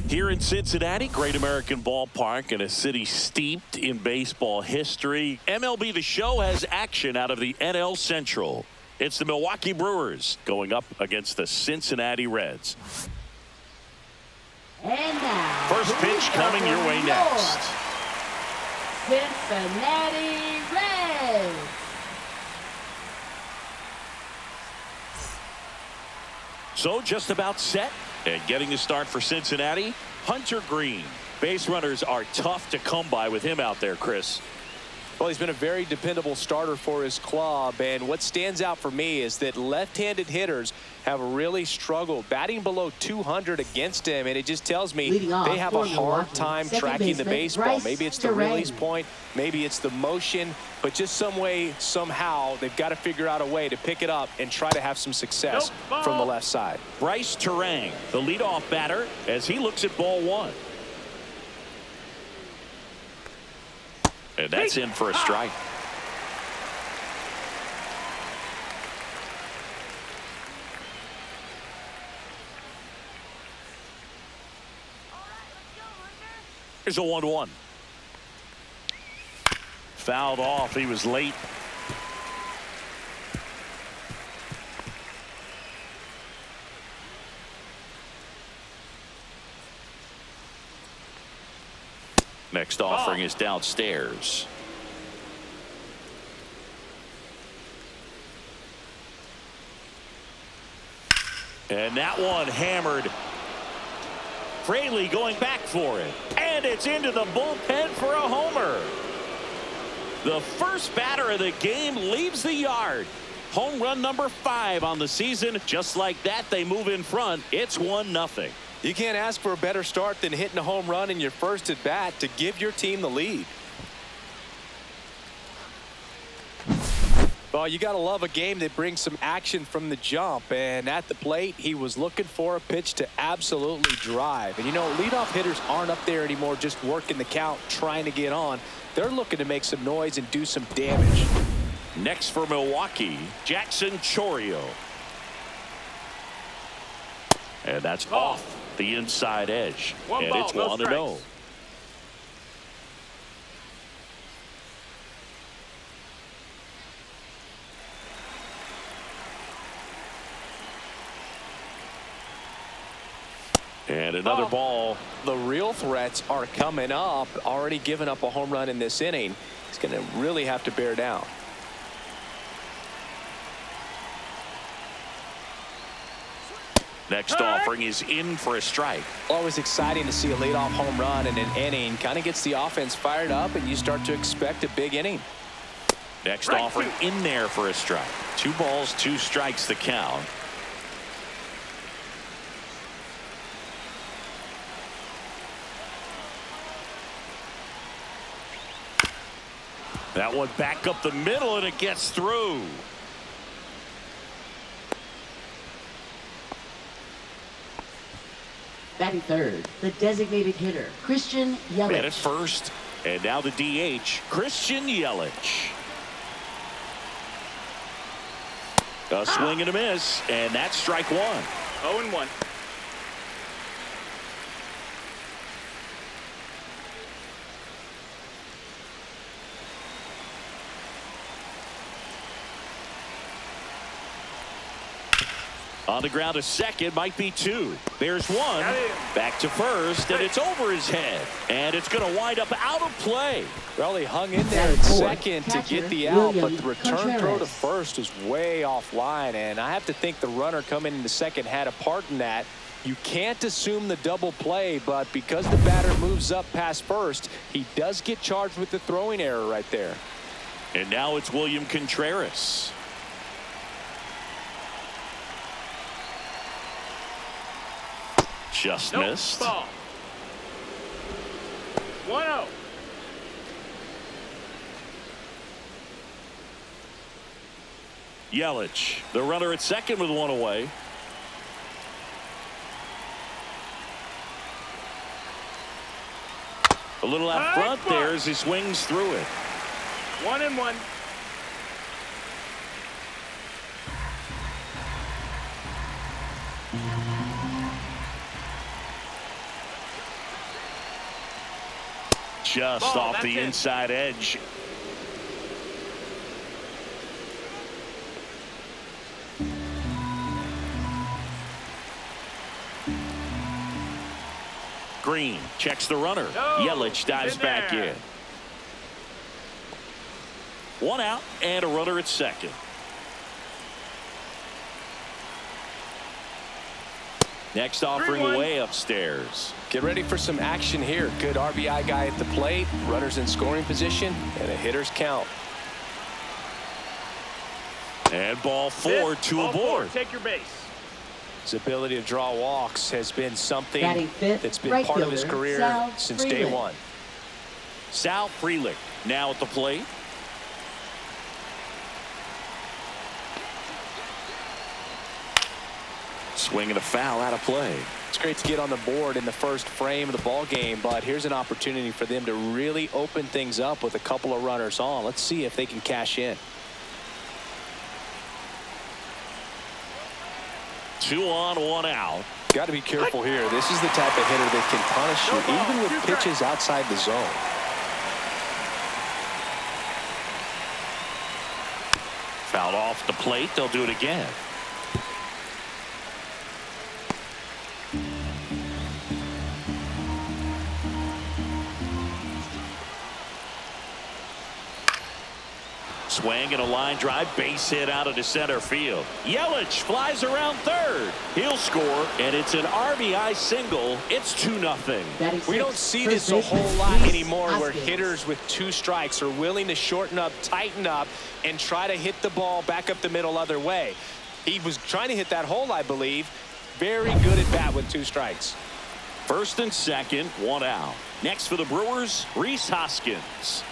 Here in Cincinnati, great American ballpark and a city steeped in baseball history. MLB The Show has action out of the NL Central. It's the Milwaukee Brewers going up against the Cincinnati Reds. And now, first pitch coming your way next. Cincinnati Reds. So just about set and getting the start for Cincinnati, Hunter Green. Base runners are tough to come by with him out there, Chris. Well, he's been a very dependable starter for his club, and what stands out for me is that left-handed hitters have really struggled batting below 200 against him, and it just tells me they have a hard time tracking the baseball. Maybe it's the release point, maybe it's the motion, but just some way, somehow, they've got to figure out a way to pick it up and try to have some success from the left side. Bryce Terang, the leadoff batter, as he looks at ball one. And that's in for a strike. Here's a 1-1. Fouled off. He was late. Next offering is downstairs. And that one hammered. Fraley going back for it. And it's into the bullpen for a homer. The first batter of the game leaves the yard. Home run number 5 on the season. Just like that, they move in front. It's 1-0. You can't ask for a better start than hitting a home run in your first at bat to give your team the lead. Well, you got to love a game that brings some action from the jump, and at the plate he was looking for a pitch to absolutely drive. And you know, leadoff hitters aren't up there anymore just working the count, trying to get on. They're looking to make some noise and do some damage. Next for Milwaukee, Jackson Chourio. And that's off the inside edge. And it's 1-0. And another ball. The real threats are coming up. Already given up a home run in this inning. He's going to really have to bear down. Next offering is in for a strike. Always exciting to see a leadoff home run in an inning. Kind of gets the offense fired up, and you start to expect a big inning. Next offering in there for a strike. 2 balls, 2 strikes the count. That one back up the middle, and it gets through. Batting third, the designated hitter, Christian Yelich. Man at first, and now the DH, Christian Yelich. A swing and a miss, and that's strike 1. 0-1. On the ground, a second, might be 2. There's 1. Back to first, and it's over his head. And it's going to wind up out of play. Well, he hung in there at second to get the out, but the return throw to first is way offline. And I have to think the runner coming in the second had a part in that. You can't assume the double play, but because the batter moves up past first, he does get charged with the throwing error right there. And now it's William Contreras. Just missed. Ball. 1-0. Yelich, the runner at second with 1 away. A little out front there as he swings through it. 1-1. just off the inside edge. Green checks the runner. Yelich dives back in. One out and a runner at second. Next offering way upstairs. Get ready for some action here. Good RBI guy at the plate. Runners in scoring position and a hitter's count. And ball four, two aboard. Take your base. His ability to draw walks has been something that's been right part of his fielder, career Sal since day Frelick. one. Sal Frelick now at the plate. Swinging a foul out of play. It's great to get on the board in the first frame of the ball game, but here's an opportunity for them to really open things up with a couple of runners on. Let's see if they can cash in. 2 on, 1 out. Got to be careful here. This is the type of hitter that can punish you even with pitches outside the zone. Fouled off the plate. They'll do it again. Swing and a line drive, base hit out into center field. Yelich flies around third. He'll score, and it's an RBI single. It's 2-0. We don't see this a whole lot anymore where hitters with 2 strikes are willing to shorten up, tighten up, and try to hit the ball back up the middle other way. He was trying to hit that hole, I believe. Very good at bat with 2 strikes. First and second, 1 out. Next for the Brewers, Rhys Hoskins.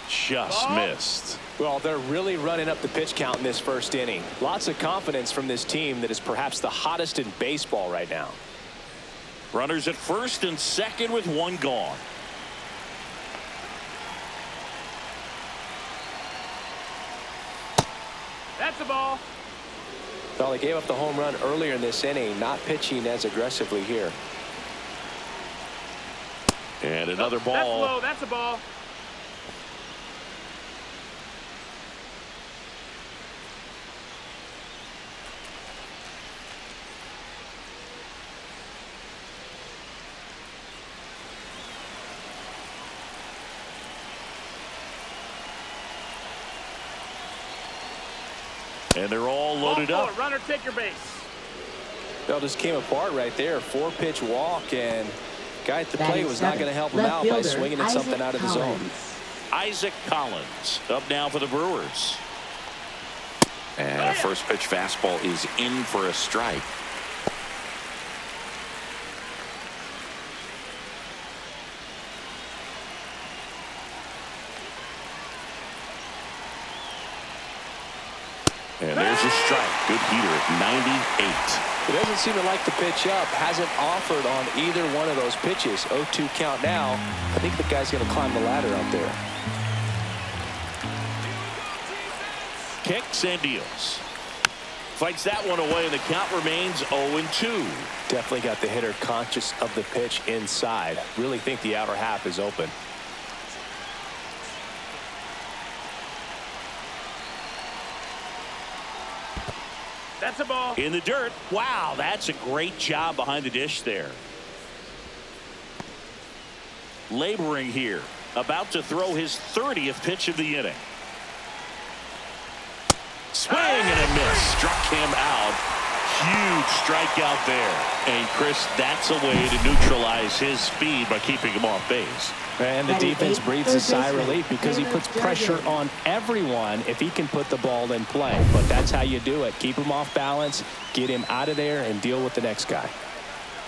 Just missed. Well, they're really running up the pitch count in this first inning. Lots of confidence from this team that is perhaps the hottest in baseball right now. Runners at first and second with 1 gone. That's a ball. Well, they gave up the home run earlier in this inning, not pitching as aggressively here. And another ball. That's low. That's a ball. And they're all loaded up. Runner, take your base. Well, just came apart right there. 4-pitch walk, and guy at the plate was not going to help him out by swinging at something out of the zone. Isaac Collins up now for the Brewers. And a first pitch fastball is in for a strike. And there's a strike. Good heater at 98. He doesn't seem to like the pitch up. Hasn't offered on either one of those pitches. 0-2 count now. I think the guy's going to climb the ladder out there. Kicks and deals. Fights that one away, and the count remains 0-2. Definitely got the hitter conscious of the pitch inside. Really think the outer half is open. That's a ball. In the dirt. Wow, that's a great job behind the dish there. Laboring here. About to throw his 30th pitch of the inning. Swing and a miss. Struck him out. Huge strikeout there. And Chris, that's a way to neutralize his speed by keeping him off base. And the defense breathes a sigh of relief because he puts pressure on everyone if he can put the ball in play. But that's how you do it. Keep him off balance, get him out of there, and deal with the next guy.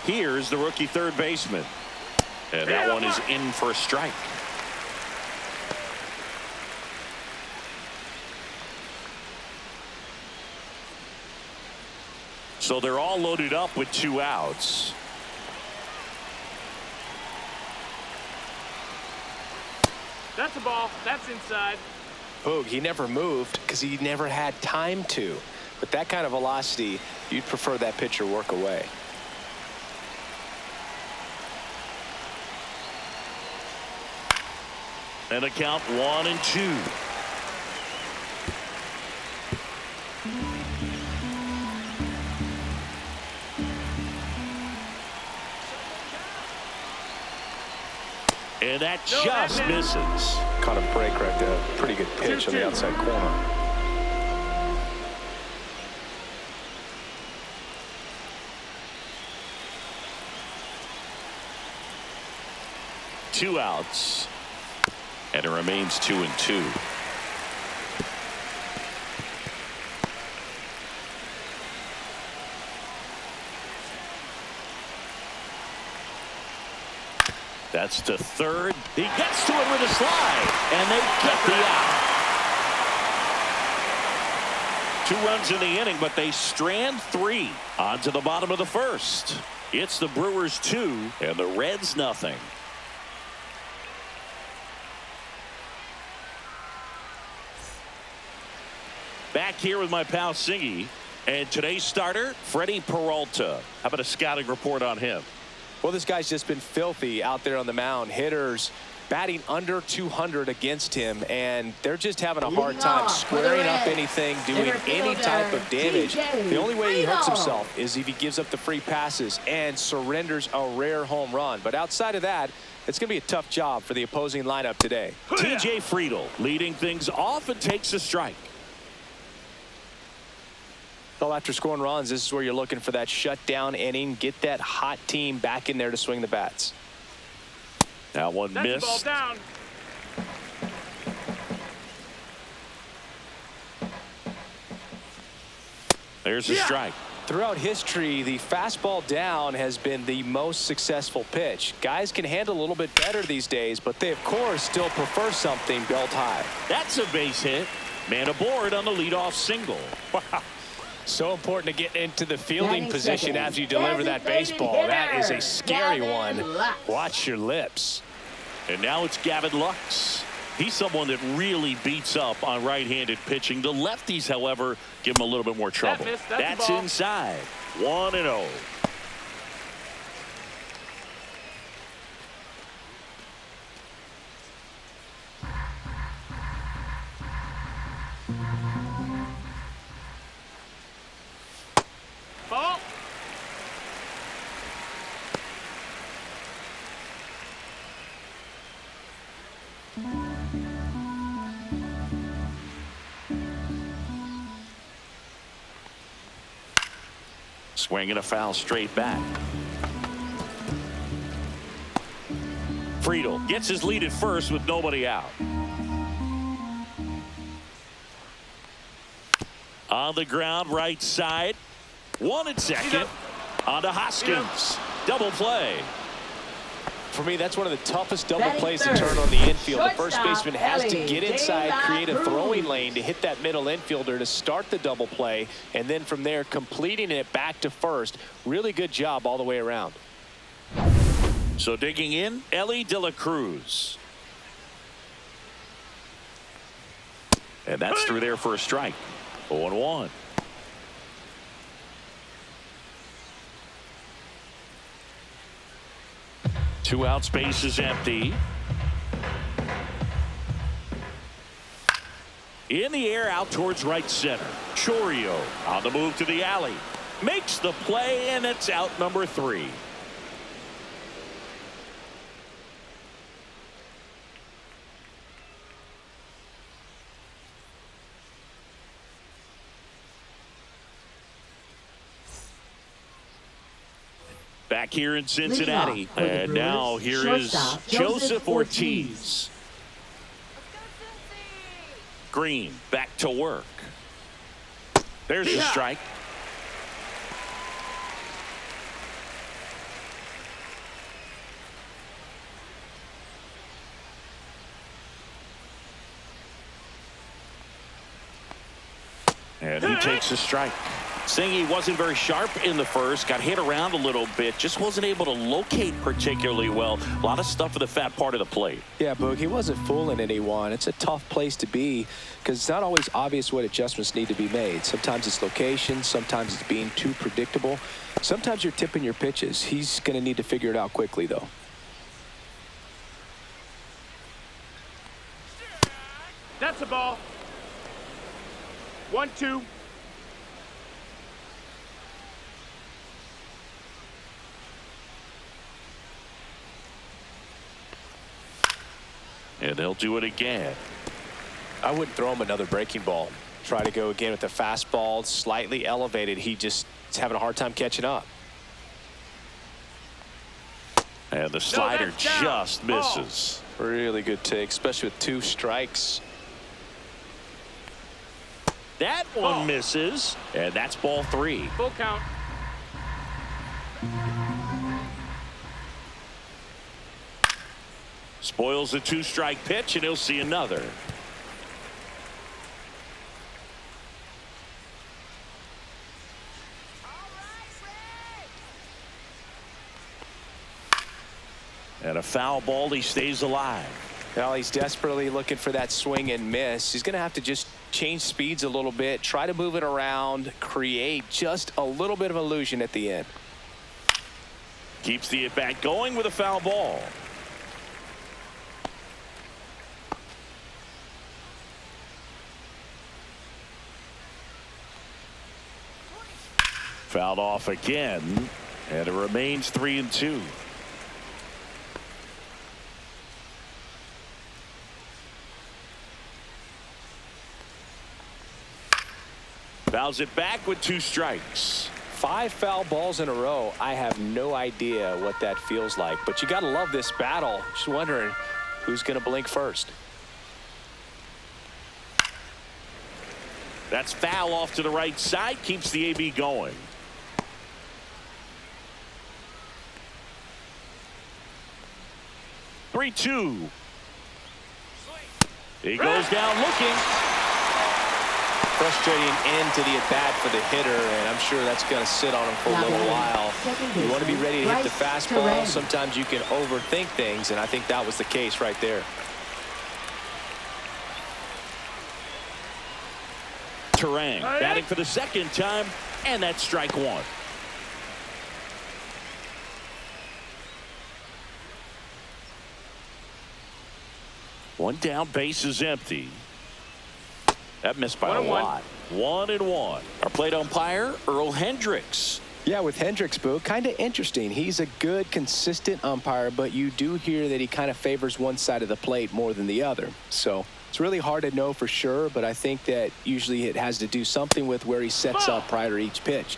Here's the rookie third baseman. And that one is in for a strike. So they're all loaded up with 2 outs. That's a ball. That's inside. Boog, he never moved because he never had time to. With that kind of velocity, you'd prefer that pitcher work away. And a count 1-2. And that just misses. Caught a break right there. Pretty good pitch on the outside corner. Two outs. And it remains 2-2. That's to third. He gets to it with a slide, and they get the out. 2 runs in the inning, but they strand 3. On to the bottom of the first. It's the Brewers 2 and the Reds nothing. Back here with my pal Singy, and today's starter, Freddie Peralta. How about a scouting report on him? Well, this guy's just been filthy out there on the mound. Hitters batting under 200 against him, and they're just having a hard time squaring up anything, doing any type of damage. The only way he hurts himself is if he gives up the free passes and surrenders a rare home run. But outside of that, it's going to be a tough job for the opposing lineup today. TJ Friedl leading things off and takes a strike. Well, after scoring runs, this is where you're looking for that shutdown inning. Get that hot team back in there to swing the bats. That one missed. Ball down. There's a strike. Throughout history, the fastball down has been the most successful pitch. Guys can handle a little bit better these days, but they, of course, still prefer something belt high. That's a base hit. Man aboard on the leadoff single. Wow. So important to get into the fielding position after you deliver that baseball. That is a scary one. Watch your lips. And now it's Gavin Lux. He's someone that really beats up on right-handed pitching. The lefties, however, give him a little bit more trouble. That's inside. 1-0. Ball. Swinging a foul straight back. Friedl gets his lead at first with nobody out. On the ground, right side. 1 at second. On to Hoskins. Double play. For me, that's one of the toughest double plays to turn on the infield. The first baseman has to get inside, create a throwing lane to hit that middle infielder to start the double play, and then from there completing it back to first. Really good job all the way around. So digging in, Ellie De La Cruz. And that's through there for a strike. 0-1. Two out, space is empty. In the air, out towards right center. Chourio on the move to the alley. Makes the play, and it's out number 3. Back here in Cincinnati. And now here is Joseph Ortiz. Green back to work. There's the strike. And he takes a strike. Singy wasn't very sharp in the first, got hit around a little bit, just wasn't able to locate particularly well. A lot of stuff for the fat part of the plate. Yeah, Boog, he wasn't fooling anyone. It's a tough place to be because it's not always obvious what adjustments need to be made. Sometimes it's location, sometimes it's being too predictable. Sometimes you're tipping your pitches. He's going to need to figure it out quickly, though. ball. 1-2. And they'll do it again. I wouldn't throw him another breaking ball. Try to go again with the fastball, slightly elevated. He just is having a hard time catching up. And the slider just misses. Really good take, especially with 2 strikes. That one misses, and that's ball 3. Full count. Spoils the 2-strike pitch, and he'll see another. And a foul ball. He stays alive. Well, he's desperately looking for that swing and miss. He's going to have to just change speeds a little bit, try to move it around, create just a little bit of illusion at the end. Keeps the at-bat going with a foul ball. Fouled off again, and it remains 3-2. Fouls it back with 2 strikes. 5 foul balls in a row. I have no idea what that feels like, but you got to love this battle. Just wondering who's going to blink first. That's foul off to the right side. Keeps the AB going. Three-two. He goes down looking. Frustrating end to the at-bat for the hitter, and I'm sure that's going to sit on him for a little while. You want to be ready to hit the fastball. Sometimes you can overthink things, and I think that was the case right there. Turang batting for the 2nd time, and that's strike 1. One down, base is empty. That missed by a lot. 1-1. Our plate umpire, Earl Hendricks. Yeah, with Hendricks, Boo, kind of interesting. He's a good, consistent umpire, but you do hear that he kind of favors one side of the plate more than the other. So it's really hard to know for sure, but I think that usually it has to do something with where he sets up prior to each pitch.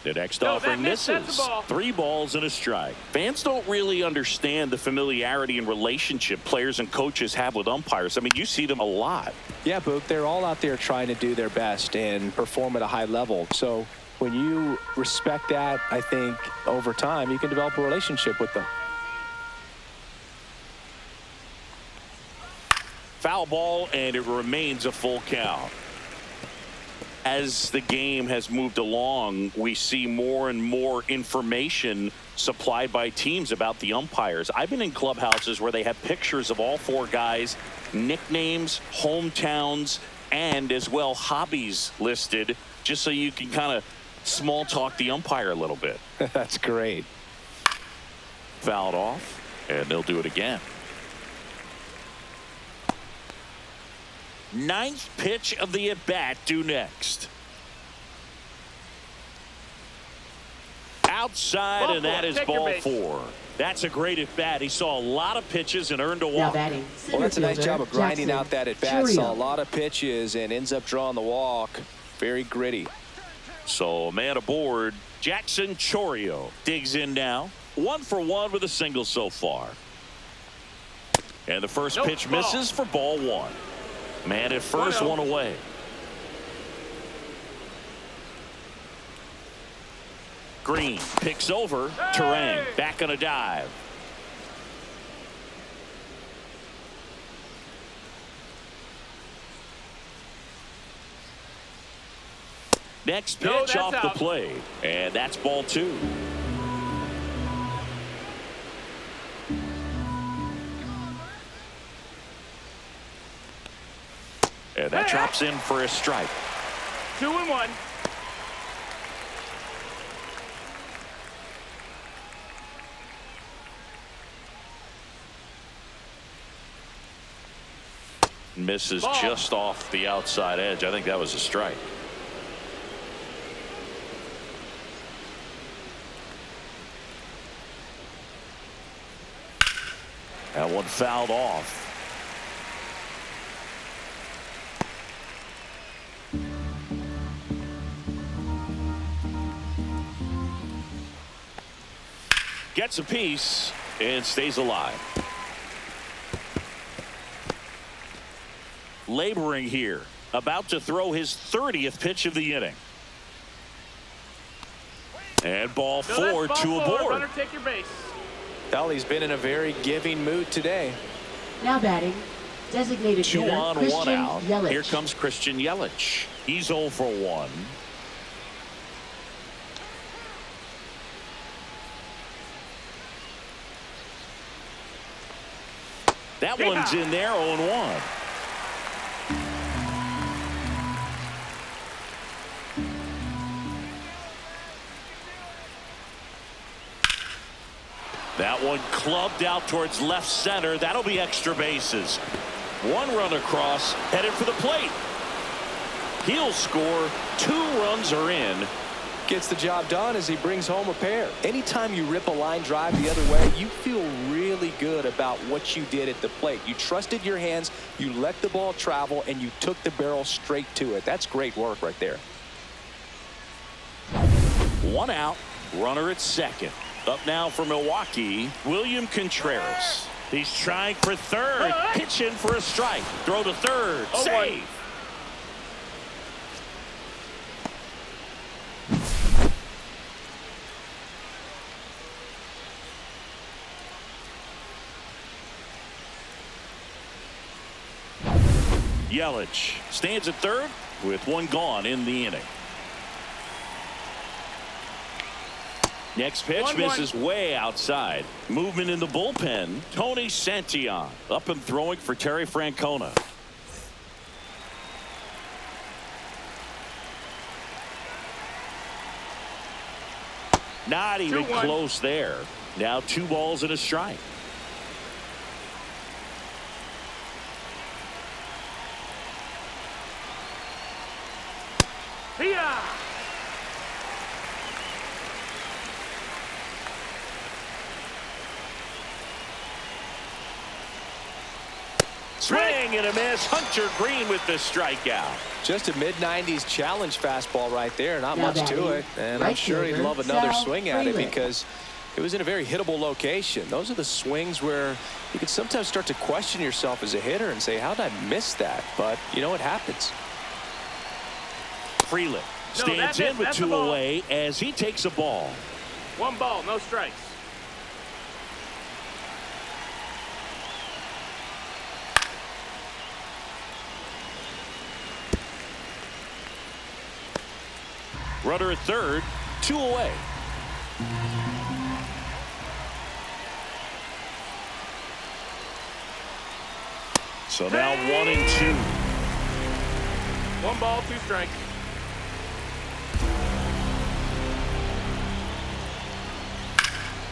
The next offering misses. 3 balls and a strike. Fans don't really understand the familiarity and relationship players and coaches have with umpires. I mean, you see them a lot. Yeah, Book, they're all out there trying to do their best and perform at a high level. So when you respect that, I think over time you can develop a relationship with them. Foul ball, and it remains a full count. As the game has moved along, we see more and more information supplied by teams about the umpires. I've been in clubhouses where they have pictures of all 4 guys, nicknames, hometowns, and as well hobbies listed, just so you can kind of small talk the umpire a little bit. That's great. Fouled off, and they'll do it again. 9th pitch of the at-bat due next. Outside, and that is ball 4. That's a great at-bat. He saw a lot of pitches and earned a walk. Well, that's a nice job of grinding out that at-bat. Saw a lot of pitches and ends up drawing the walk. Very gritty. So a man aboard. Jackson Chourio digs in now. 1 for 1 with a single so far. And the first pitch misses for ball 1. Man at first, 1 away. Green picks over. Turang back on a dive. Next pitch off the plate, and that's ball 2. And that drops in for a strike. 2-1. Misses Ball. just off the outside edge. I think that was a strike. That one fouled off. Gets a piece and stays alive. Laboring here, about to throw his 30th pitch of the inning. And ball four to a board. Runner, take your base. Well, he's been in a very giving mood today. Now batting, designated Two hitter on, Christian one out. Yelich. Here comes Christian Yelich. He's 0 for 1. That one's in there, 0-1. That one clubbed out towards left center. That'll be extra bases. One run across, headed for the plate. He'll score. 2 runs are in. Gets the job done as he brings home a pair. Anytime you rip a line drive the other way, you feel really good about what you did at the plate. You trusted your hands, you let the ball travel, and you took the barrel straight to it. That's great work right there. 1 out, runner at second. Up now for Milwaukee, William Contreras. He's trying for third, pitching for a strike. Throw to third, save. Yelich stands at third with 1 gone in the inning. Next pitch 1-1. misses way outside. Movement in the bullpen. Tony Santillan up and throwing for Terry Francona. Not even 2-1. close there. Now 2 balls and a strike. Hiya! Swing and a miss. Hunter Green with the strikeout. Just a mid-90s challenge fastball right there. Not Now much to batting, it. And right I'm sure he'd fielder, love another Sal swing at it Frelick. because it was in a very hittable location. Those are the swings where you can sometimes start to question yourself as a hitter and say, how did I miss that? But, you know, it happens. Frelick stands in with 2 away as he takes a ball. 1 ball, no strikes. Runner at third, 2 away. So now 1-2. 1 ball, 2 strikes.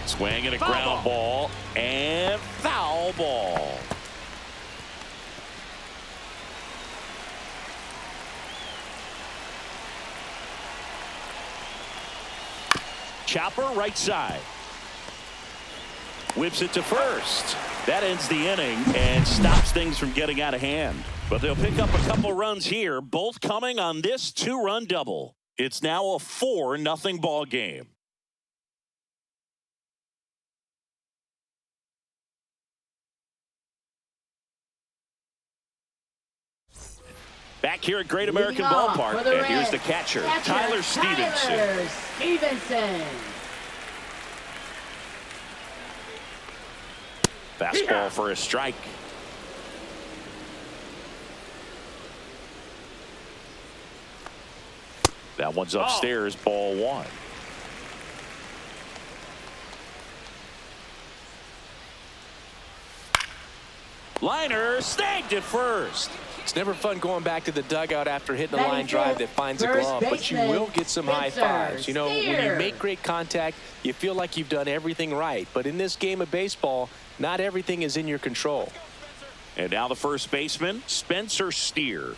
Swing and a Foul ground ball and foul ball. Chopper right side. Whips it to first. That ends the inning and stops things from getting out of hand. But they'll pick up a couple runs here, both coming on this 2-run double. It's now a 4-0 ball game. Back here at Great American Leading off Ballpark, for the and here's the Reds, catcher, Tyler Stevenson. Fastball for a strike. That one's upstairs, ball 1. Liner snagged at first. It's never fun going back to the dugout after hitting a line drive that finds a glove, but you will get some high fives. You know, when you make great contact, you feel like you've done everything right. But in this game of baseball, not everything is in your control. And now the first baseman, Spencer Steer.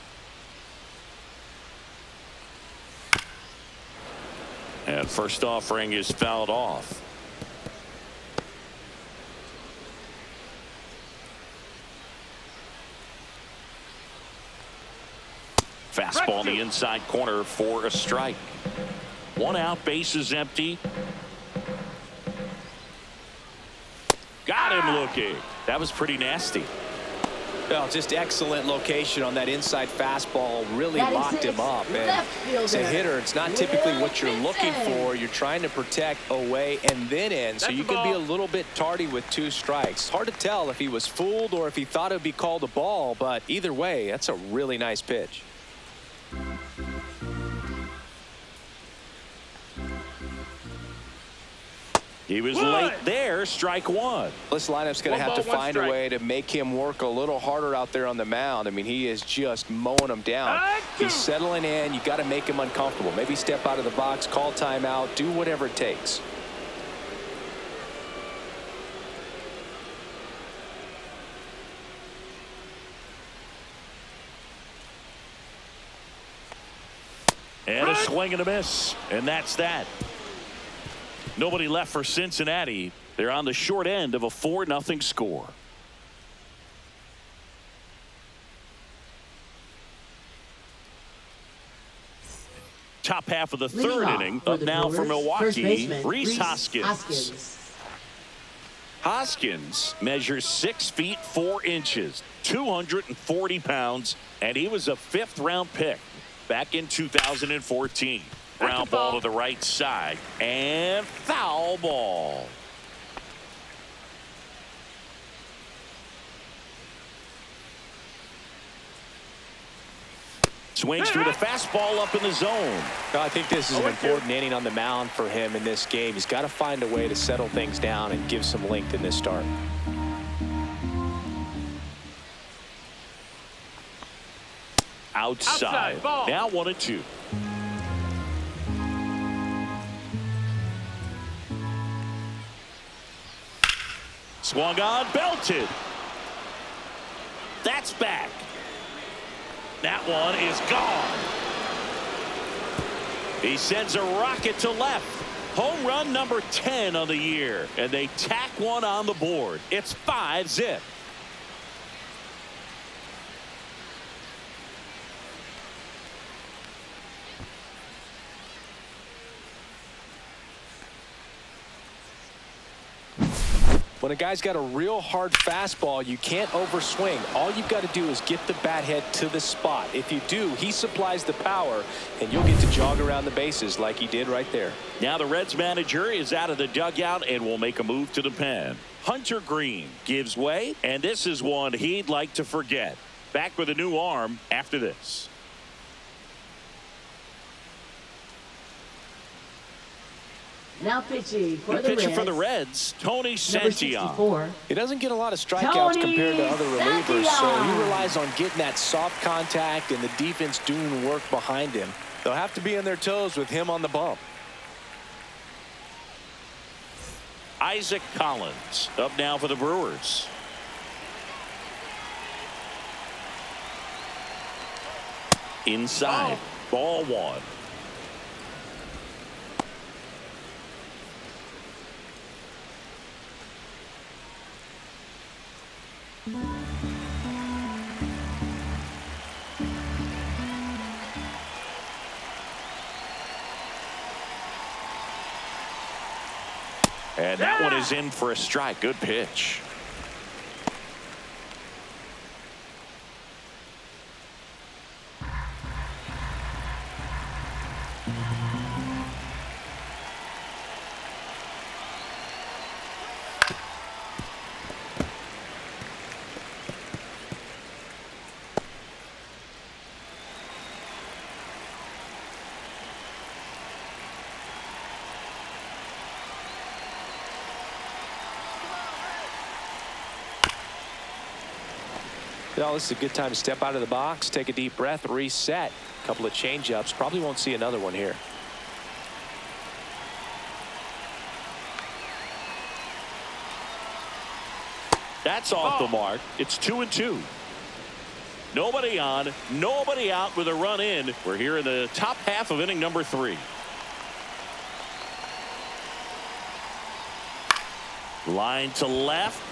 And first offering is fouled off. Fastball in the inside corner for a strike. 1 out, base is empty. Got him looking. That was pretty nasty. Well, just excellent location on that inside fastball. Really locked him up. And as a hitter, it's not typically what you're looking for. You're trying to protect away and then in. So you can be a little bit tardy with 2 strikes. Hard to tell if he was fooled or if he thought it would be called a ball. But either way, that's a really nice pitch. He was late there. Strike 1. This lineup's going to have to find a way to make him work a little harder out there on the mound. I mean, he is just mowing them down. He's settling in. You got to make him uncomfortable. Maybe step out of the box, call timeout, do whatever it takes. And a swing and a miss. And that's that. Nobody left for Cincinnati. They're on the short end of a 4-0 score. Top half of the third inning. Up now for Milwaukee, Rhys Hoskins. Hoskins measures 6 feet 4 inches, 240 pounds, and he was a 5th-round pick back in 2014. Ground ball to the right side and foul ball. Swings through the fastball up in the zone. I think this is an important inning on the mound for him in this game. He's got to find a way to settle things down and give some length in this start. Outside. Now 1-2. Swung on, belted. That's back. That one is gone. He sends a rocket to left. Home run number 10 on the year. And they tack one on the board. It's 5-zip. When a guy's got a real hard fastball, you can't overswing. All you've got to do is get the bat head to the spot. If you do, he supplies the power, and you'll get to jog around the bases like he did right there. Now the Reds manager is out of the dugout and will make a move to the pen. Hunter Green gives way, and this is one he'd like to forget. Back with a new arm after this. Now pitching for the Reds, Tony Santillan. He doesn't get a lot of strikeouts compared to other relievers, so he relies on getting that soft contact and the defense doing work behind him. They'll have to be on their toes with him on the bump. Isaac Collins up now for the Brewers. Inside, ball 1. And that one is in for a strike. Good pitch. Well, this is a good time to step out of the box, take a deep breath, reset. A couple of change-ups. Probably won't see another one here. That's off the mark. It's 2-2. Nobody on, nobody out with a run in. We're here in the top half of inning number 3. Line to left.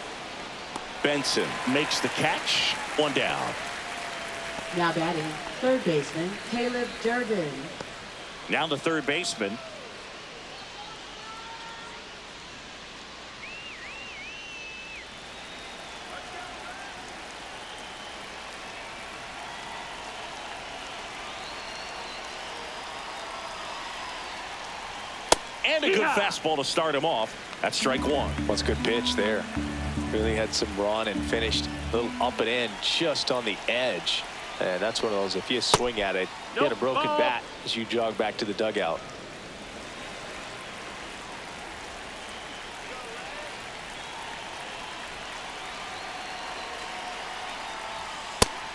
Benson makes the catch. 1 down. Now batting, third baseman Caleb Durbin. Now the third baseman. And a good fastball to start him off. That's strike 1. That's a good pitch there. Really had some run and finished a little up and in just on the edge. And that's one of those, if you swing at it, you get a broken bat as you jog back to the dugout.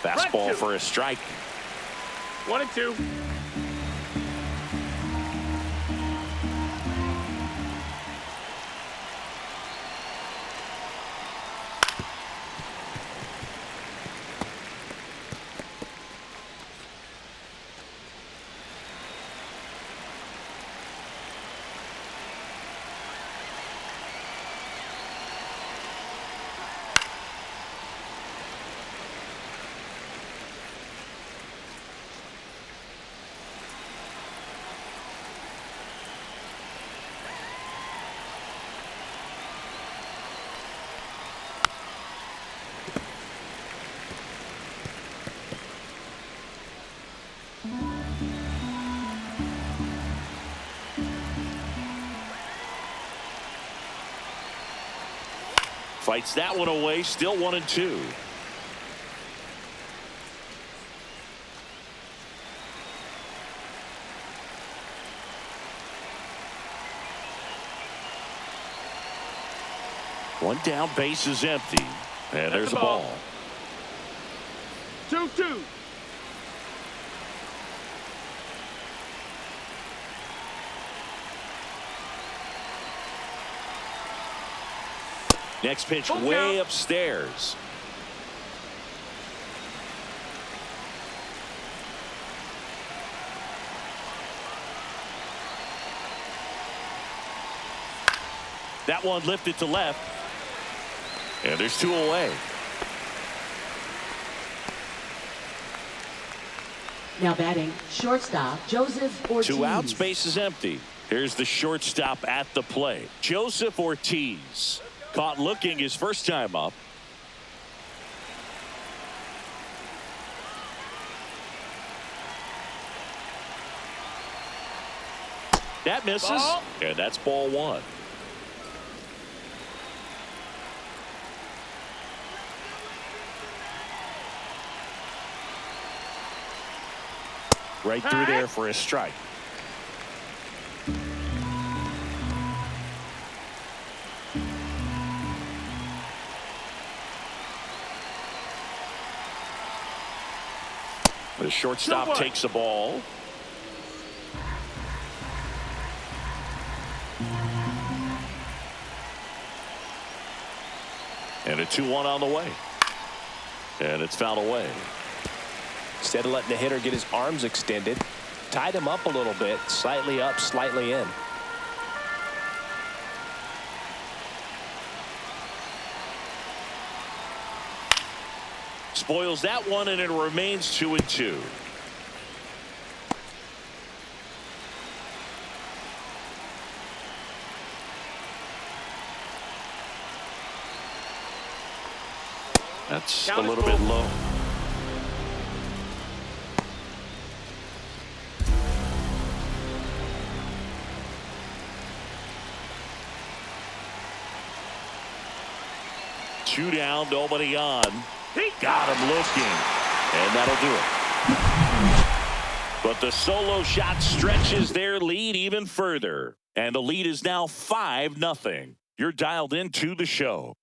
Fastball for a strike. 1-2. Fights that one away. Still 1-2. One down, base is empty. And there's a ball. 2-2. Next pitch way upstairs. That one lifted to left. And there's 2 away. Now batting, shortstop Joseph Ortiz. 2 outs, base is empty. Here's the shortstop at the plate, Joseph Ortiz. Caught looking his first time up. That misses. Ball. And that's ball 1. Right through there for a strike. The shortstop takes the ball. And a 2-1 on the way. And it's fouled away. Instead of letting the hitter get his arms extended, tied him up a little bit, slightly up, slightly in. Spoils that one, and it remains 2-2. That's a little bit low. Two down, nobody on. He got him looking, and that'll do it. But the solo shot stretches their lead even further, and the lead is now 5-0. You're dialed into the show.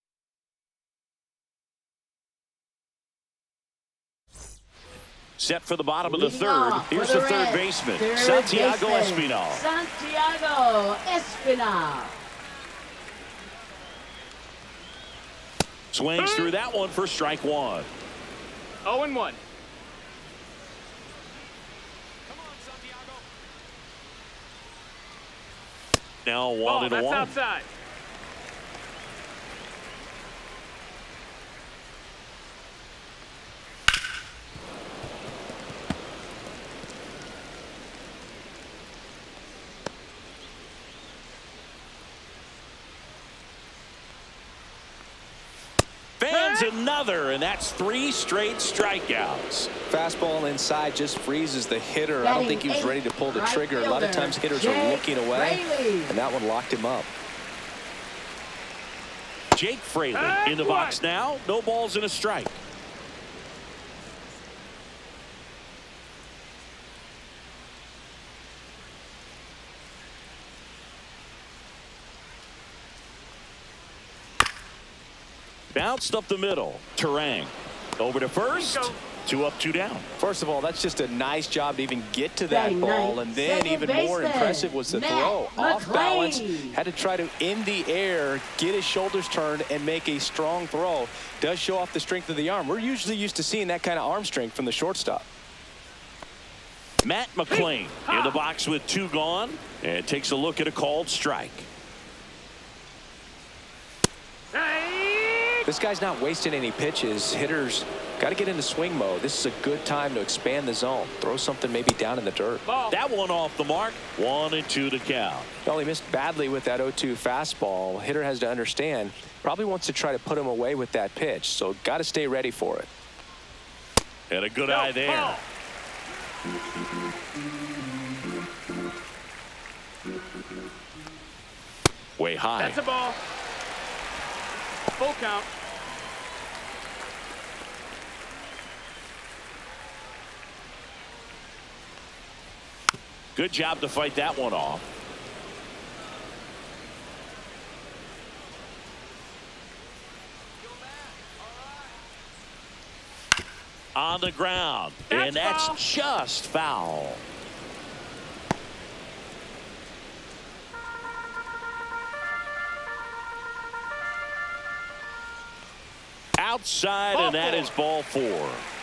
Set for the bottom of the third. Here's the third baseman, Santiago Espinal. Santiago Espinal. Swings through that one for strike one. 0-1. Now Ball, 1-1. that's outside. Fans another, and that's 3 straight strikeouts. Fastball inside just freezes the hitter. I don't think he was ready to pull the trigger. A lot of times hitters are looking away, and that one locked him up. Jake Fraley in the box now. No balls and a strike. Bounced up the middle. Terang over to first. 2 up, 2 down. First of all, that's just a nice job to even get to that ball. And then even more impressive was the throw. Off balance. Had to try to, in the air, get his shoulders turned and make a strong throw. Does show off the strength of the arm. We're usually used to seeing that kind of arm strength from the shortstop. Matt McClain in the box with 2 gone. And takes a look at a called strike. This guy's not wasting any pitches. Hitters got to get into swing mode. This is a good time to expand the zone. Throw something maybe down in the dirt. That one off the mark. 1-2 to count. Well, he missed badly with that 0-2 fastball. Hitter has to understand, probably wants to try to put him away with that pitch. So got to stay ready for it. And a good eye there. Ball. Way high. That's a ball. Full count. Good job to fight that one off. On the ground. And that's just foul. Outside, and that is ball 4.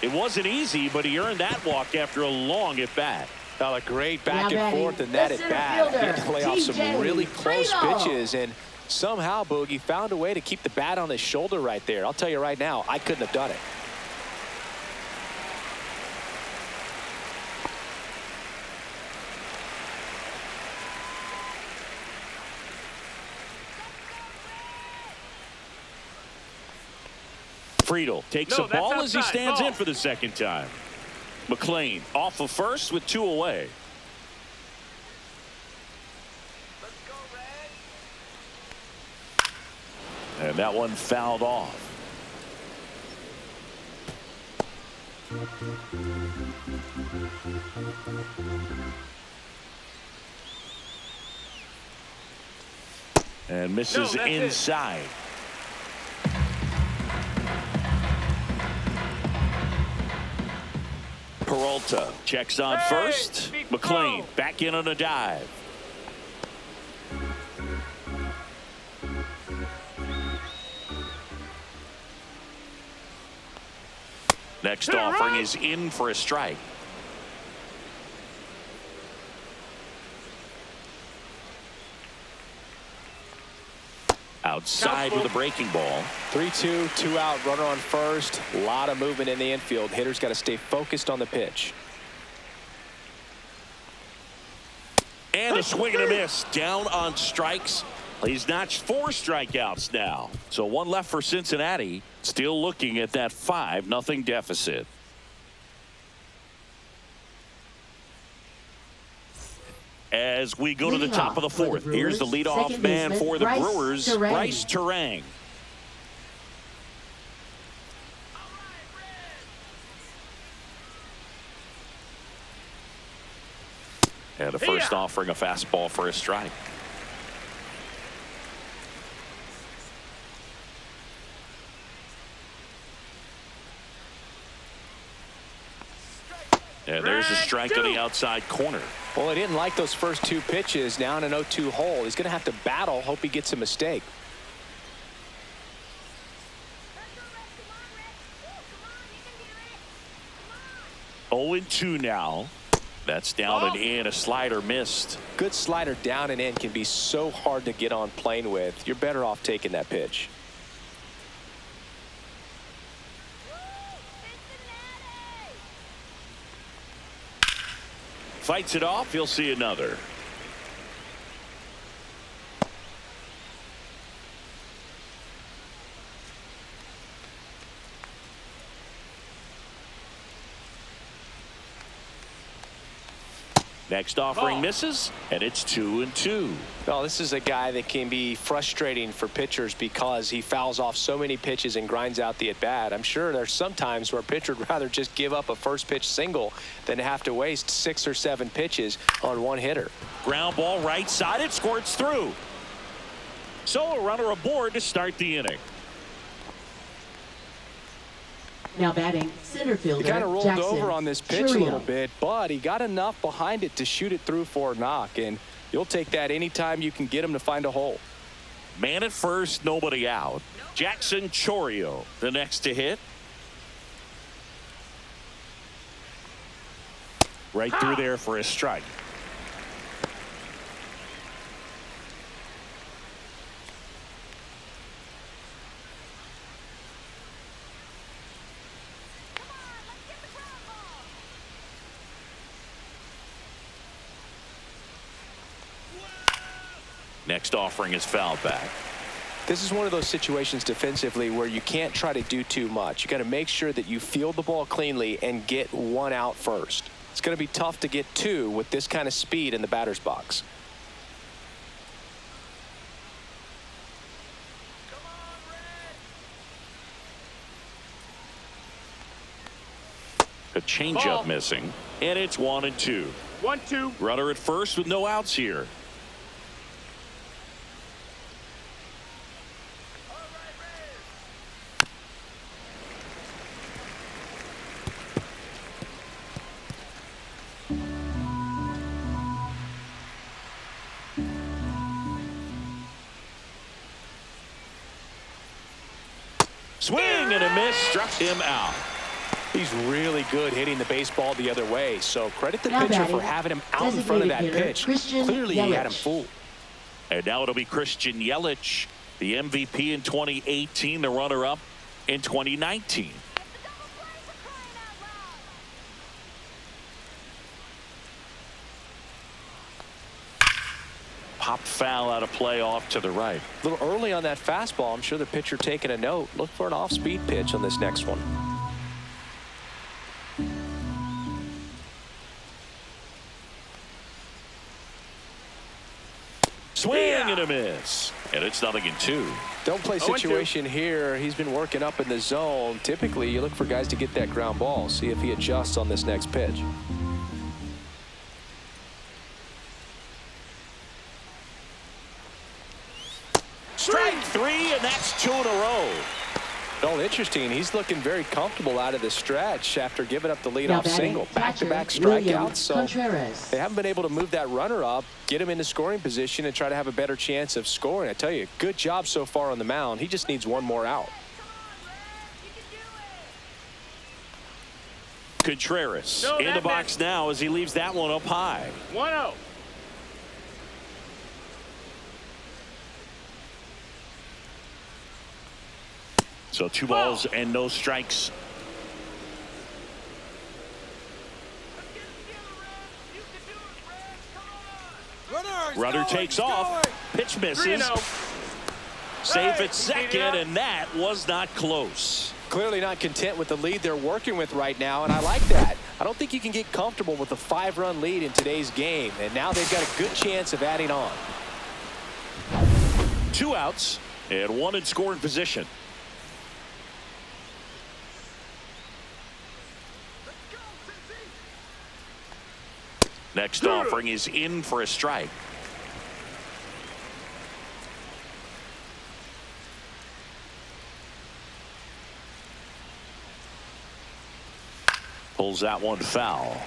It wasn't easy, but he earned that walk after a long at bat. Well, a great back and forth and that at bat. He had to play off some really close pitches, and somehow Boogie found a way to keep the bat on his shoulder right there. I'll tell you right now, I couldn't have done it. Friedel takes a ball as he stands in for the second time. McClain off of first with 2 away. And that one fouled off. And misses inside. Peralta checks on first. McClain back in on a dive. Next offering is in for a strike. Outside with a breaking ball. 3-2, 2 out, runner on first. A lot of movement in the infield. Hitters got to stay focused on the pitch. And a swing and a miss. Down on strikes. He's notched 4 strikeouts now. So 1 left for Cincinnati. Still looking at that 5-0 deficit. As we go to the top of the 4th, here's the leadoff man for the Brewers, Bryce Terang. And the first offering a fastball for a strike. And there's a strike to the outside corner. Well, he didn't like those first 2 pitches. Now in an 0-2 hole. He's going to have to battle. Hope he gets a mistake. 0-2 now. That's down and in. A slider missed. Good slider down and in can be so hard to get on plane with. You're better off taking that pitch. Fights it off. He'll see another. Next offering misses, and it's 2-2. Well, this is a guy that can be frustrating for pitchers because he fouls off so many pitches and grinds out the at-bat. I'm sure there's some times where a pitcher would rather just give up a first pitch single than to have to waste 6 or 7 pitches on one hitter. Ground ball right side. It squirts through. So a runner aboard to start the inning. Now batting, center fielder He kind of rolled Jackson over on this pitch a Churio. little bit, but he got enough behind it to shoot it through for a knock, and you'll take that anytime you can get him to find a hole. Man at first, nobody out. Jackson Churio, the next to hit. Right through there for a strike. Next offering is fouled back. This is one of those situations defensively where you can't try to do too much. You got to make sure that you field the ball cleanly and get one out first. It's going to be tough to get 2 with this kind of speed in the batter's box. A changeup missing, and it's 1-2. 1-2. Runner at first with no outs here. Swing and a miss, struck him out. He's really good hitting the baseball the other way, so credit the Now pitcher batting, for having him out in front of that designated hitter, pitch. Christian Clearly he had him Yelich. fooled. And now it'll be Christian Yelich, the MVP in 2018, the runner-up in 2019. Popped foul out of play off to the right. A little early on that fastball. I'm sure the pitcher taking a note. Look for an off-speed pitch on this next one. Swing and a miss. And it's 0-2. Don't play situation here. He's been working up in the zone. Typically, you look for guys to get that ground ball. See if he adjusts on this next pitch. Strike 3, and that's 2 in a row. Well, interesting. He's looking very comfortable out of the stretch after giving up the leadoff single. Back-to-back strikeouts. So they haven't been able to move that runner up, get him into scoring position, and try to have a better chance of scoring. I tell you, good job so far on the mound. He just needs one more out. Contreras in the box now as he leaves that one up high. 1-0. So 2 balls and no strikes. Runner takes off. Pitch misses. Safe at second, and that was not close. Clearly not content with the lead they're working with right now, and I like that. I don't think you can get comfortable with a 5-run lead in today's game, and now they've got a good chance of adding on. 2 outs and 1 in scoring position. Next offering is in for a strike. Pulls that one foul.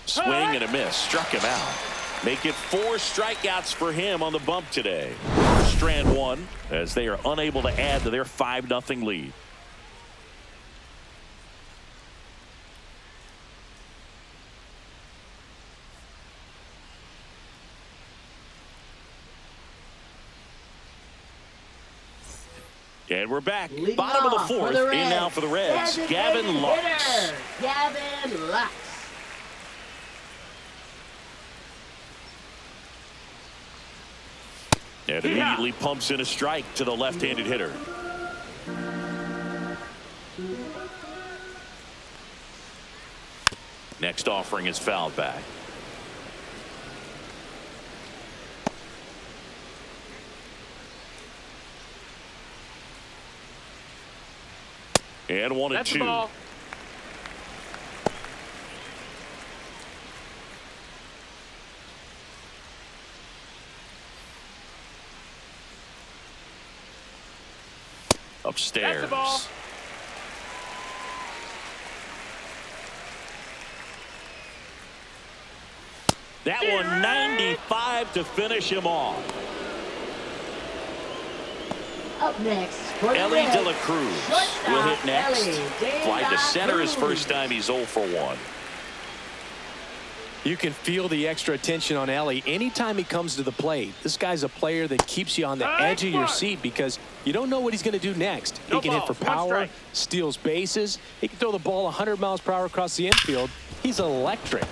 Swing and a miss. Struck him out. Make it 4 strikeouts for him on the bump today. Strand one as they are unable to add to their 5-0 lead. And we're back. Leading Bottom of the off for 4th. the In now for the Reds. Gavin Lux. Gavin Lux. And immediately pumps in a strike to the left-handed hitter. Next offering is fouled back. And 1 and 2. Ball. Upstairs. That's the ball. That one 95 to finish him off. Up next, for the Ellie Reds, De La Cruz shortstop will hit next. Ellie Fly to center his Cruz. first time. He's 0 for 1. You can feel the extra attention on Ellie anytime he comes to the plate. This guy's a player that keeps you on the edge of your seat because you don't know what he's going to do next. No he can hit for balls, 1 power, strike. steals bases. He can throw the ball 100 miles per hour across the infield. He's electric.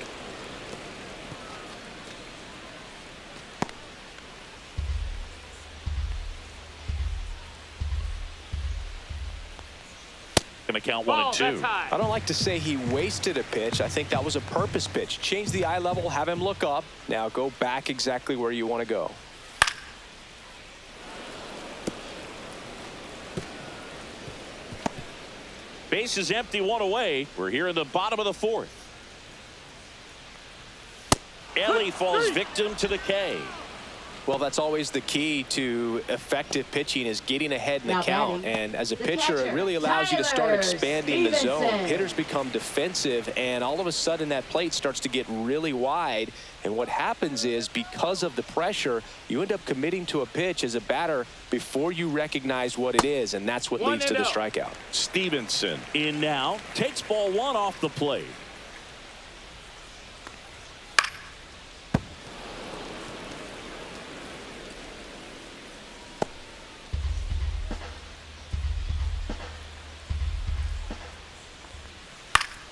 Going to count 1 and 2. That's high. I don't like to say he wasted a pitch. I think that was a purpose pitch. Change the eye level, have him look up. Now go back exactly where you want to go. Base is empty, 1 away. We're here in the bottom of the 4th. Ellie falls victim to the K. Well, that's always the key to effective pitching is getting ahead in the Now count. batting, And as a the pitcher, it catcher, really allows you to start Tyler expanding the zone. Stevenson. Hitters become defensive, and all of a sudden that plate starts to get really wide. And what happens is because of the pressure, you end up committing to a pitch as a batter before you recognize what it is, and that's what leads to the strikeout. Stevenson in now. Takes ball 1 off the plate.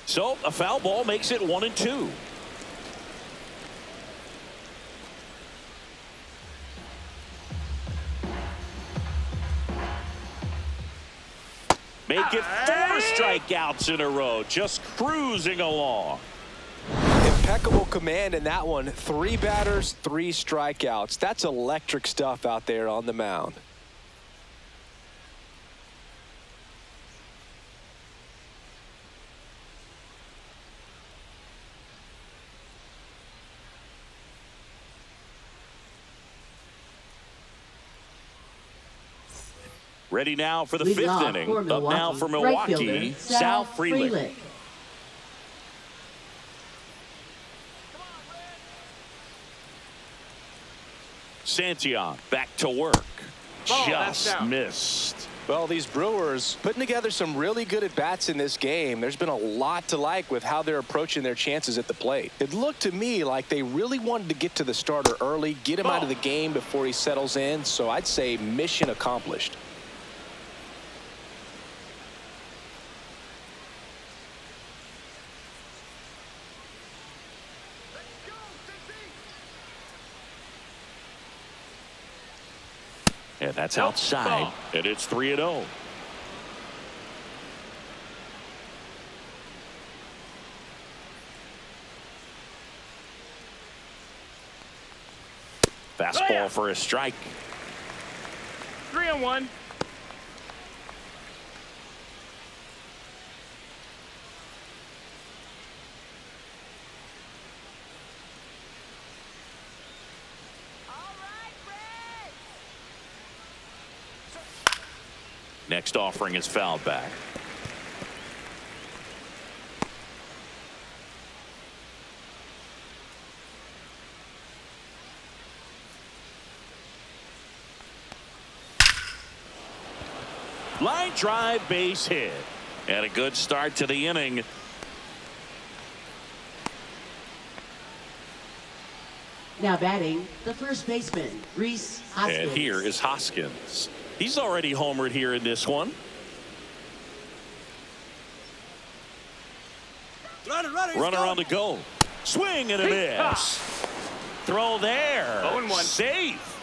So a foul ball makes it 1 and 2. Make it 4 strikeouts in a row, just cruising along. Impeccable command in that one. 3 batters, 3 strikeouts. That's electric stuff out there on the mound. Ready now for the Leading 5th off inning. for Up now for Milwaukee, right Milwaukee, fielder, Sal Frelick. Santillan back to work. Ball, that's Just down. missed. Well, these Brewers putting together some really good at-bats in this game. There's been a lot to like with how they're approaching their chances at the plate. It looked to me like they really wanted to get to the starter early, get him out of the game before he settles in. So I'd say mission accomplished. And that's Nope. outside. Ball. And it's 3 and 0. Fastball for a strike. 3 and 1. Next offering is fouled back. Line drive, base hit. And a good start to the inning. Now batting, the first baseman, Rhys Hoskins. And here is Hoskins. He's already homered here in this one. Runner on the go. Swing and a miss. Throw there. 0-1. Safe.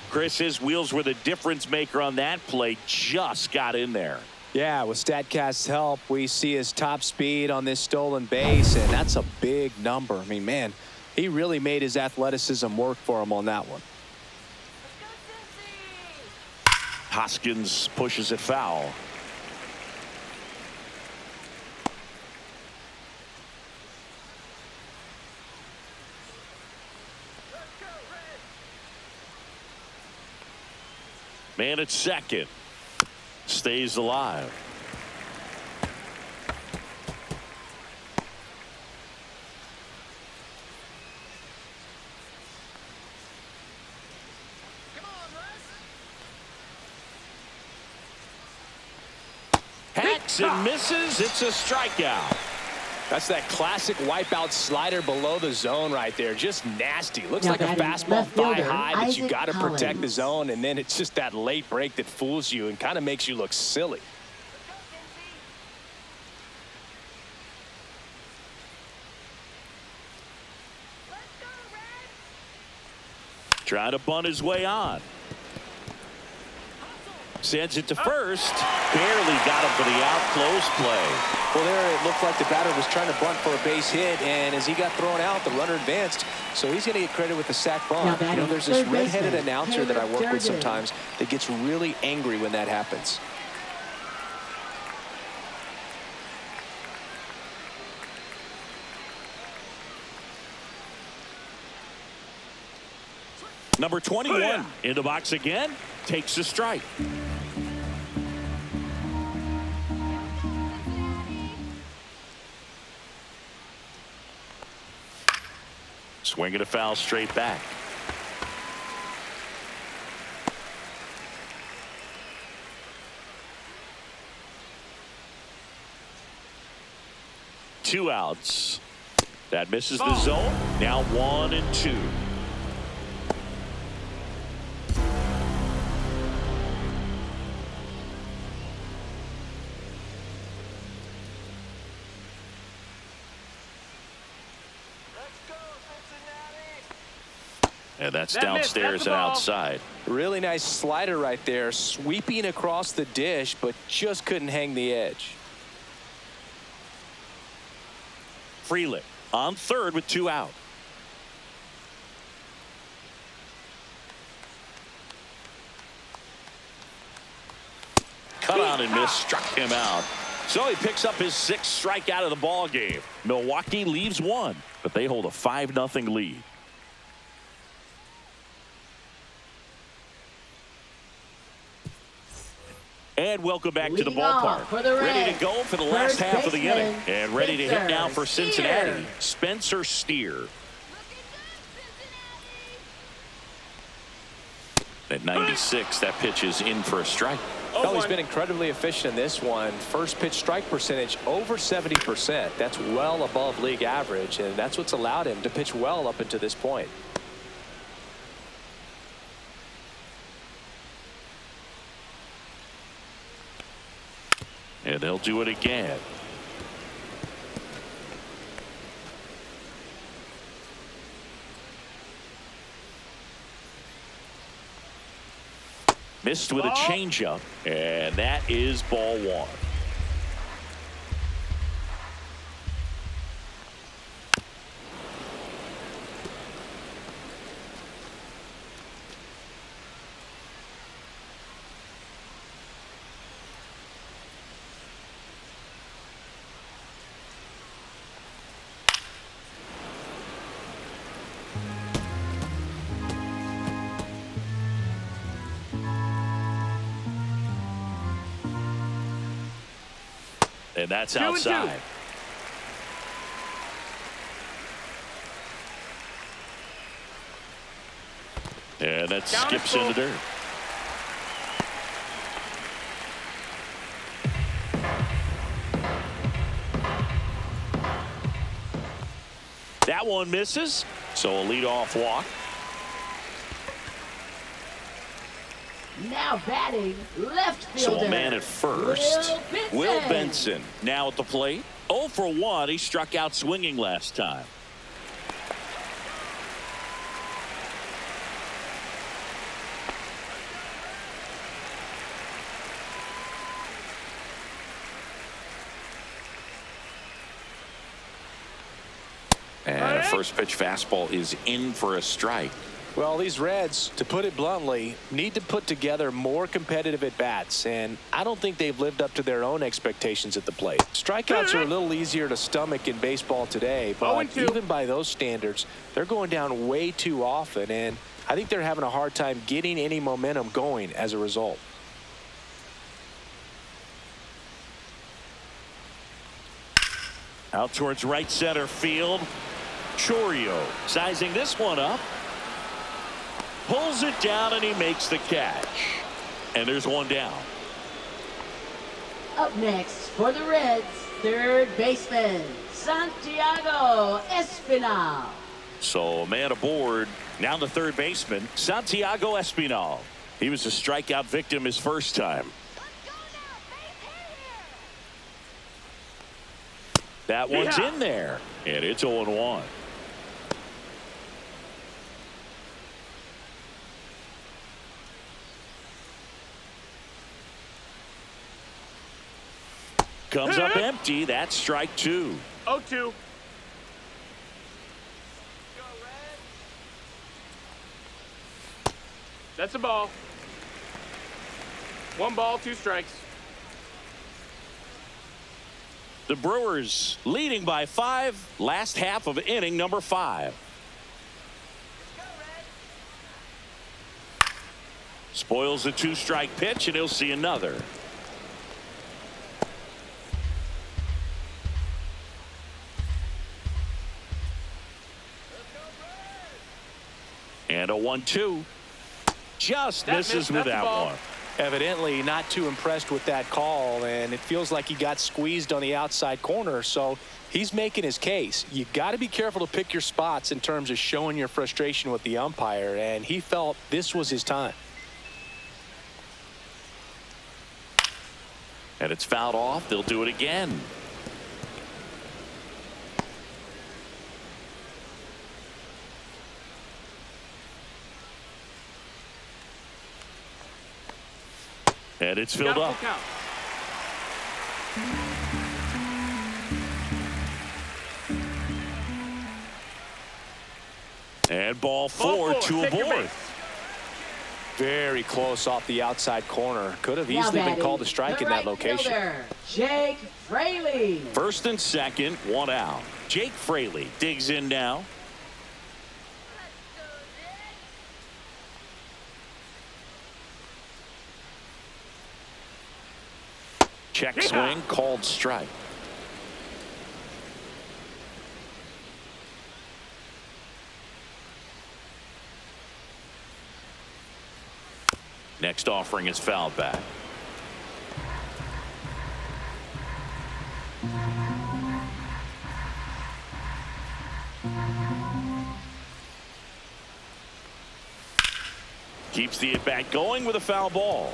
Chris, his wheels were the difference maker on that play. Just got in there. Yeah, with StatCast's help, we see his top speed on this stolen base, and that's a big number. I mean, man, he really made his athleticism work for him on that one. Hoskins pushes it foul. Man at second. Stays alive. Hacks and misses. It's a strikeout. That's that classic wipeout slider below the zone right there. Just nasty. Looks Now like a batting, fastball left thigh fielder, high, but you Isaac got to protect the Collins. zone, and then it's just that late break that fools you and kind of makes you look silly. Trying to bunt his way on. Sends it to first. Barely got him for the out. Close play. Well, there it looked like the batter was trying to bunt for a base hit, and as he got thrown out, the runner advanced. So he's going to get credit with the sac Now bunt. You batting, know, there's this third red-headed baseman, announcer that I work with Taylor sometimes that gets really angry when that happens. Number 21 in the box again. Takes a strike. Swinging a foul straight back. Two outs. That misses the zone. Now 1-2. And that's downstairs and outside. Really nice slider right there, sweeping across the dish, but just couldn't hang the edge. Freeland on third with 2 out. Cut on and miss, struck him out. So he picks up his 6th strikeout of the ball game. Milwaukee leaves 1, but they hold a 5-0 lead. And welcome back to the Leading off ballpark. for the Ready Reds, to go for the last first half of the inning. baseman, And ready to hit now for Spencer Cincinnati. Steer. Spencer Steer. At 96, that pitch is in for a strike. Oh, he's been incredibly efficient in this one. First pitch strike percentage over 70%. That's well above league average, and that's what's allowed him to pitch well up until this point. And they'll do it again. Missed with a changeup, and that is ball 1. And that's outside. And that Down skips and in the dirt. That one misses. So a leadoff walk. Now batting, left fielder. So a man at first. Will Benson now at the plate. 0 for 1. He struck out swinging last time. And a first pitch fastball is in for a strike. Well, these Reds, to put it bluntly, need to put together more competitive at-bats, and I don't think they've lived up to their own expectations at the plate. Strikeouts are a little easier to stomach in baseball today, but even by those standards, they're going down way too often, and I think they're having a hard time getting any momentum going as a result. Out towards right center field. Chourio sizing this one up. Pulls it down and he makes the catch. And there's one down. Up next for the Reds, third baseman, Santiago Espinal. So a man aboard. Now the third baseman, Santiago Espinal. He was a strikeout victim his first time. That one's in there. And it's 0-1. Comes up empty. That's strike 2. 0-2. That's a ball. 1 ball, 2 strikes. The Brewers leading by 5. Last half of inning number 5. Spoils the 2-strike pitch, and he'll see another. And a 1-2. Just misses with that one. Evidently not too impressed with that call, and it feels like he got squeezed on the outside corner, so he's making his case. You got to be careful to pick your spots in terms of showing your frustration with the umpire, and he felt this was his time. And it's fouled off. They'll do it again. And it's filled up. And ball 4, 2 aboard. Very close off the outside corner. Could have easily been called a strike in that location. Fielder, Jake Fraley. First and second, 1 out. Jake Fraley digs in now. Check swing, called strike. Next offering is fouled back. Keeps the at-bat going with a foul ball.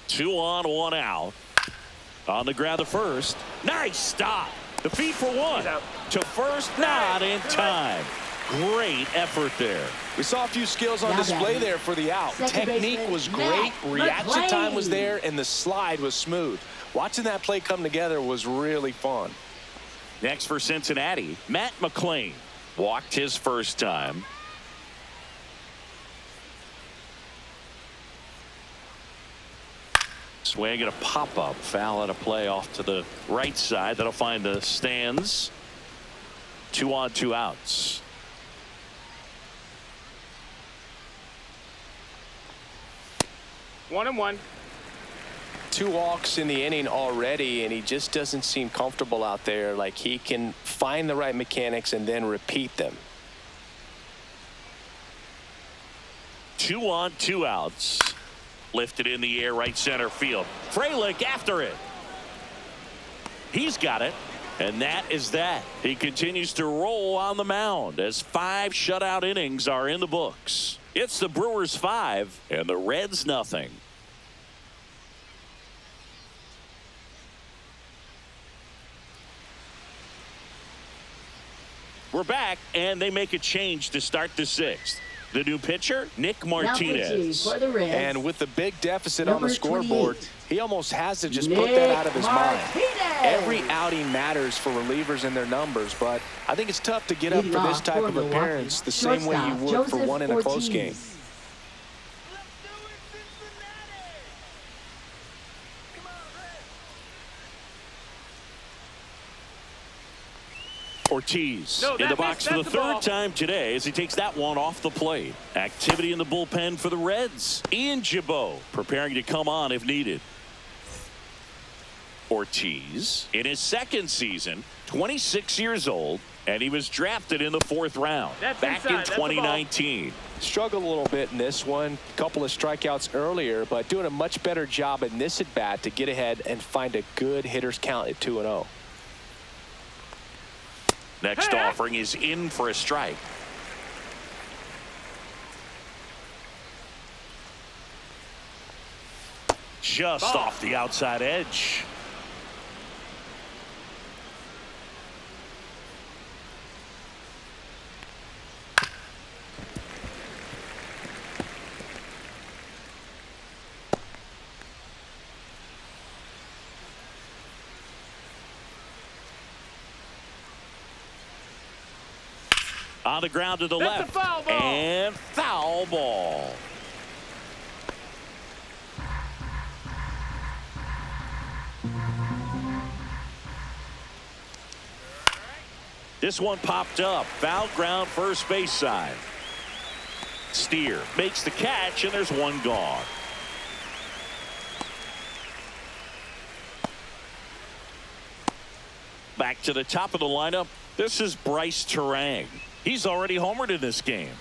Two on, 1 out. On the ground to first. Nice stop. The feed for 1. To first, not in time. Great effort there. We saw a few skills on display there for the out. Technique was great. Reaction time was there, and the slide was smooth. Watching that play come together was really fun. Next for Cincinnati, Matt McLain. Walked his first time. Swing and a pop-up. Foul at a play off to the right side. That'll find the stands. 2 on, 2 outs. One and one. 2 walks in the inning already, and he just doesn't seem comfortable out there. Like he can find the right mechanics and then repeat them. 2 on, 2 outs. Lifted in the air, right center field. Frelick after it. He's got it. And that is that. He continues to roll on the mound as 5 shutout innings are in the books. It's the Brewers 5 and the Reds nothing. We're back, and they make a change to start the 6th. The new pitcher, Nick Martinez. For the Reds, And with the big deficit on the scoreboard, 28. he almost has to just put that out of his mind. Martinez. Every outing matters for relievers and their numbers, but I think it's tough to get up Leading for this off type for of Milwaukee, appearance the same way you would shortstop, for one in a close Joseph game. Ortiz. Ortiz No, in the that box missed. for the That's the ball. 3rd time today as he takes that one off the plate. Activity in the bullpen for the Reds. Ian Gibaut preparing to come on if needed. Ortiz in his 2nd season, 26 years old, and he was drafted in the 4th round That's back inside. in That's the ball. 2019. Struggled a little bit in this one. A couple of strikeouts earlier, but doing a much better job in this at bat to get ahead and find a good hitter's count at 2-0. Next offering is in for a strike. Just off the outside edge. On the ground to the That's a left. foul ball. And foul ball. This one popped up. Foul ground, first base side. Steer makes the catch, and there's one gone. Back to the top of the lineup. This is Bryce Terang. He's already homered in this game.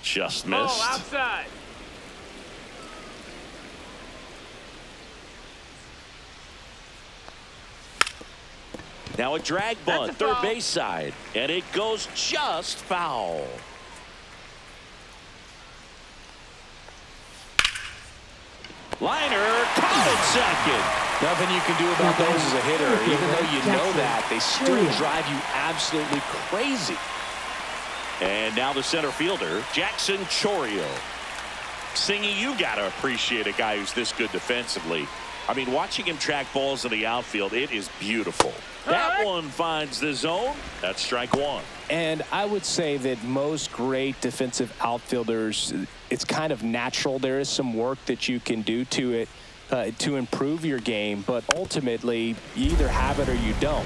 Just missed. Oh, outside. Now a drag bunt, That's a third foul. base side, and it goes just foul. Liner caught at second. Nothing you can do about those as a hitter. Even though you know that, they still drive you absolutely crazy. And now the center fielder, Jackson Chourio. Singy, you got to appreciate a guy who's this good defensively. I mean, watching him track balls in the outfield, it is beautiful. That one finds the zone. That's strike one. And I would say that most great defensive outfielders, it's kind of natural. There is some work that you can do to it to improve your game, but ultimately you either have it or you don't.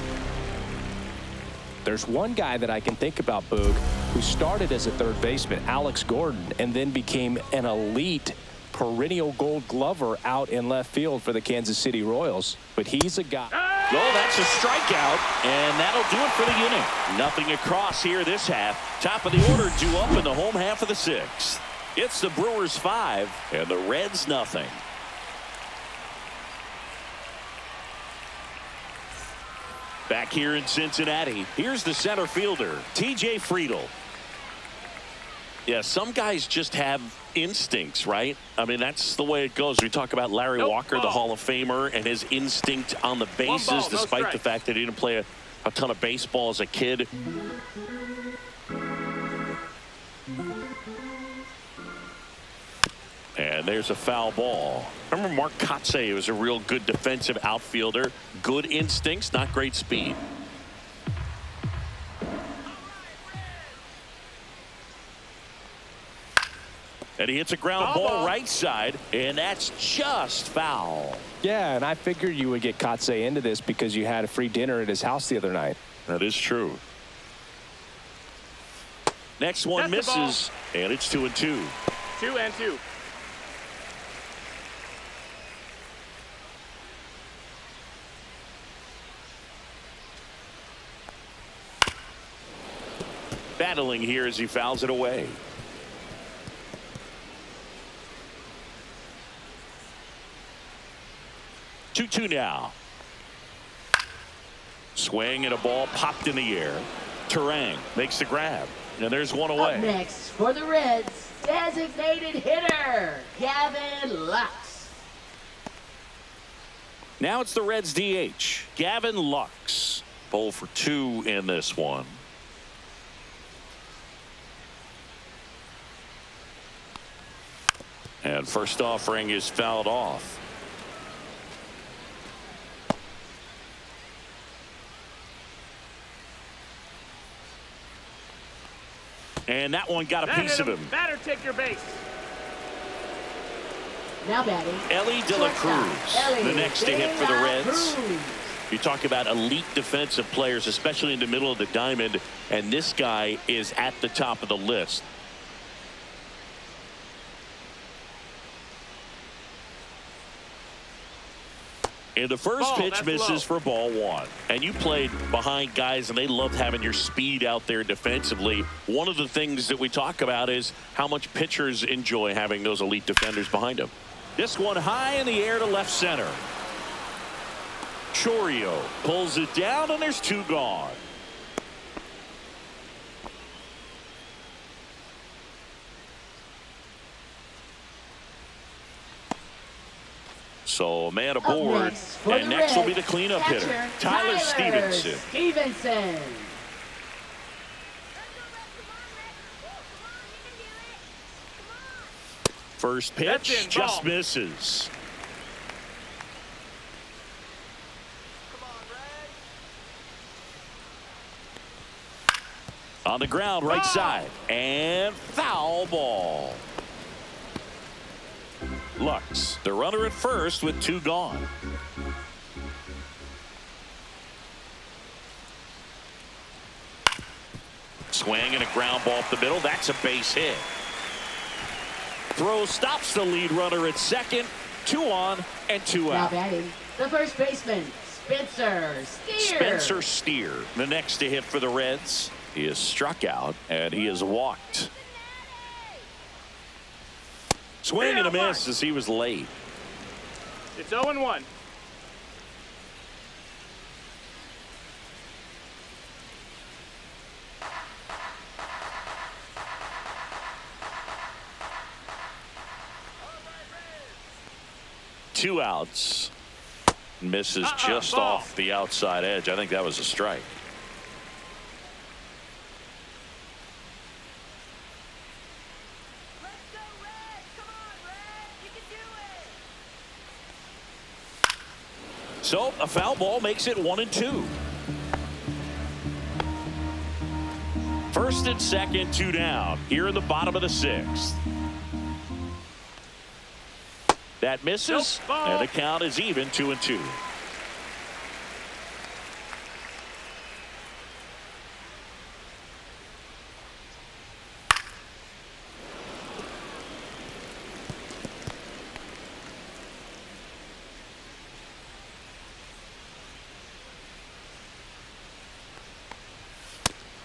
There's one guy that I can think about, Boog, who started as a third baseman, Alex Gordon, and then became an elite perennial Gold Glover out in left field for the Kansas City Royals. But he's a guy. Oh, that's a strikeout, and that'll do it for the inning. Nothing across here this half. Top of the order due up in the home half of the 6th. It's the Brewers 5 and the Reds nothing. Back here in Cincinnati, here's the center fielder, TJ Friedl. Yeah, some guys just have instincts, right? I mean, that's the way it goes. We talk about Larry Walker, the Hall of Famer, and his instinct on the bases, despite the fact that he didn't play a ton of baseball as a kid. And there's a foul ball. Remember Mark Kotsay was a real good defensive outfielder. Good instincts, not great speed. And he hits a ground ball right side, and that's just foul. Yeah, and I figured you would get Kotsay into this because you had a free dinner at his house the other night. That is true. Next one That's the ball. misses, and it's 2-2. 2-2. Battling here as he fouls it away. Two now. Swing and a ball popped in the air. Terang makes the grab, and there's one away. Up next for the Reds, designated hitter, Gavin Lux. Now it's the Reds DH, Gavin Lux. 0 for 2 in this one. And first offering is fouled off. And that one got a piece of him. Batter, take your base. Now batting, Ellie De La Cruz, the next to hit for the Reds. You talk about elite defensive players, especially in the middle of the diamond, and this guy is at the top of the list. And the first pitch misses for ball one. And you played behind guys, and they loved having your speed out there defensively. One of the things that we talk about is how much pitchers enjoy having those elite defenders behind them. This one high in the air to left center. Chorio pulls it down, and there's 2 gone. So a man aboard, and next will be the cleanup hitter, Tyler Stevenson. First pitch just misses. On the ground, right side, and foul ball. Lux, the runner at first with 2 gone. Swing and a ground ball up the middle. That's a base hit. Throw stops the lead runner at second. 2 on and 2 out. Now batting, the first baseman, Spencer Steer, the next to hit for the Reds. He is struck out, and he is walked. Swing and a miss as he was late. It's 0-1. Two outs. Misses just off the outside edge. I think that was a strike. So a foul ball makes it 1-2. First and second, 2 down here in the bottom of the 6th. That misses, and the count is even, 2-2.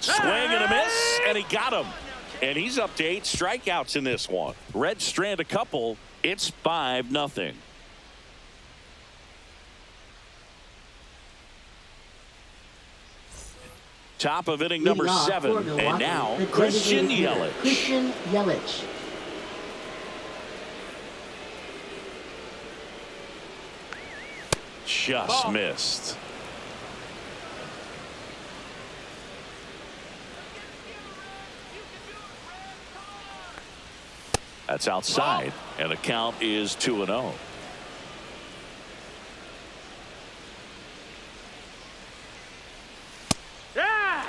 Swing and a miss, and he got him. And he's up to 8 strikeouts in this one. Reds strand a couple. It's 5-0. Top of inning number 7, and now Christian Yelich. Just missed. That's outside, and the count is 2-0. Yeah!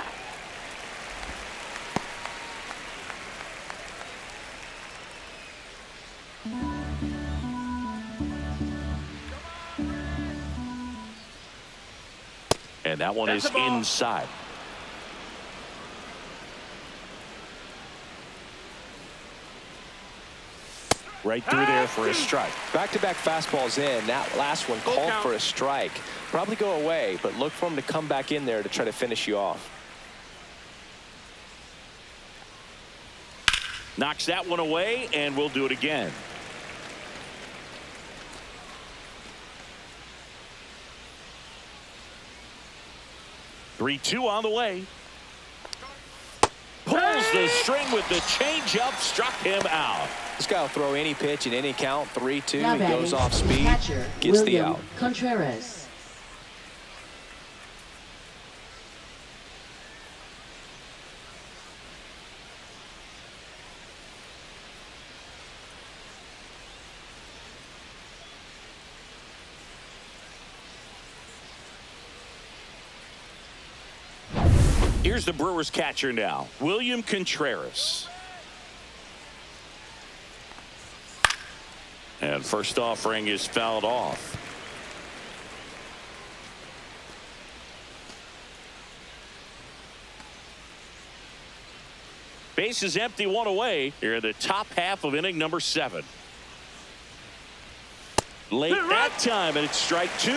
And that one is inside. Right through there for a strike. Back-to-back fastballs in. That last one called for a strike. Probably go away, but look for him to come back in there to try to finish you off. Knocks that one away, and we'll do it again. Three-two on the way. Pulls the string with the changeup, struck him out. This guy will throw any pitch in any count. 3-2. Now He batting, goes off speed, catcher, gets the William out. Contreras. Here's the Brewers catcher now, William Contreras. And first offering is fouled off. Base is empty, one away here in the top half of inning number 7. Late that time, and it's strike 2.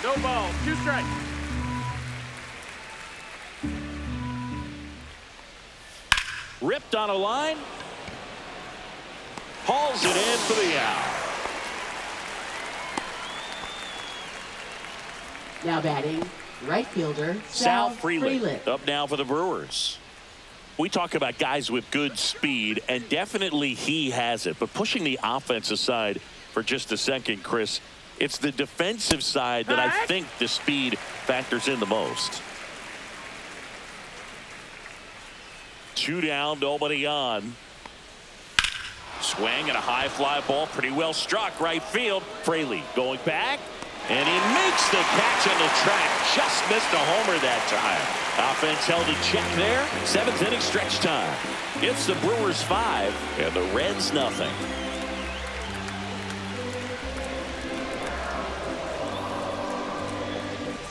No ball. 2 strikes. Ripped on a line. Hauls it in for the out. Now batting, right fielder, Sal Sal Frelick Frelick. up now for the Brewers. We talk about guys with good speed, and definitely he has it. But pushing the offense aside for just a second, Chris, it's the defensive side that I think the speed factors in the most. 2 down, nobody on. Swing and a high fly ball, pretty well struck right field. Fraley going back, and he makes the catch on the track. Just missed a homer that time. Offense held in check there. 7th inning stretch time. It's the Brewers 5 and the Reds nothing.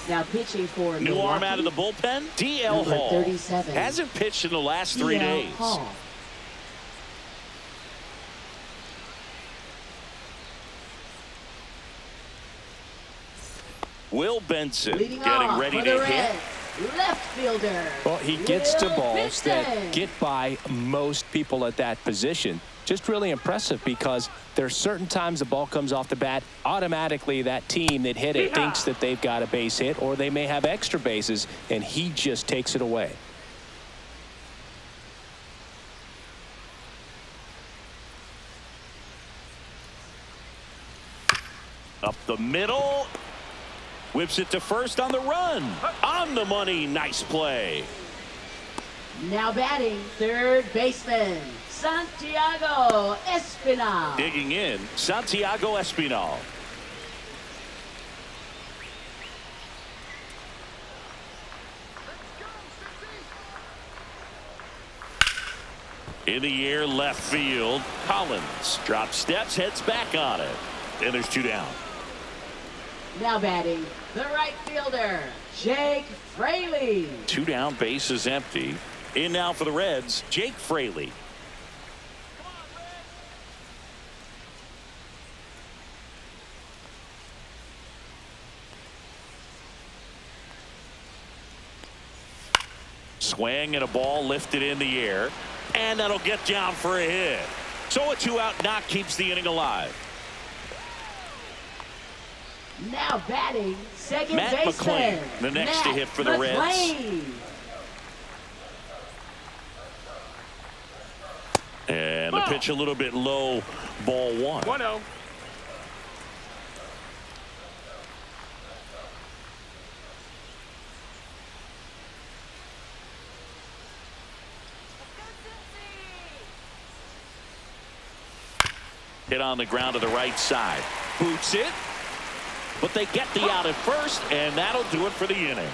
Now pitching for New Milwaukee, arm out of the bullpen, D.L. number Hall. 37. Hasn't pitched in the last 3 D.L. days. Hall. Will Benson Leading getting off ready for to the hit. Reds, left fielder. Well, he gets to Will balls that Benson. get by most people at that position. Just really impressive because there's certain times the ball comes off the bat, automatically that team that hit it thinks that they've got a base hit, or they may have extra bases, and he just takes it away. Up the middle. Whips it to first on the run. On the money. Nice play. Now batting, third baseman, Santiago Espinal. Digging in, Santiago Espinal. In the air, left field. Collins drops steps, heads back on it. And there's 2 down. Now batting, the right fielder, Jake Fraley. 2 down, base is empty. In now for the Reds, Jake Fraley. Swing and a ball lifted in the air, and that'll get down for a hit. So a 2-out knock keeps the inning alive. Now batting, second Matt baseman, McClain, the next to hit for the Reds. McClain. And the pitch a little bit low, ball 1. 1-0. Hit on the ground to the right side. Boots it. But they get the out at first, and that'll do it for the inning.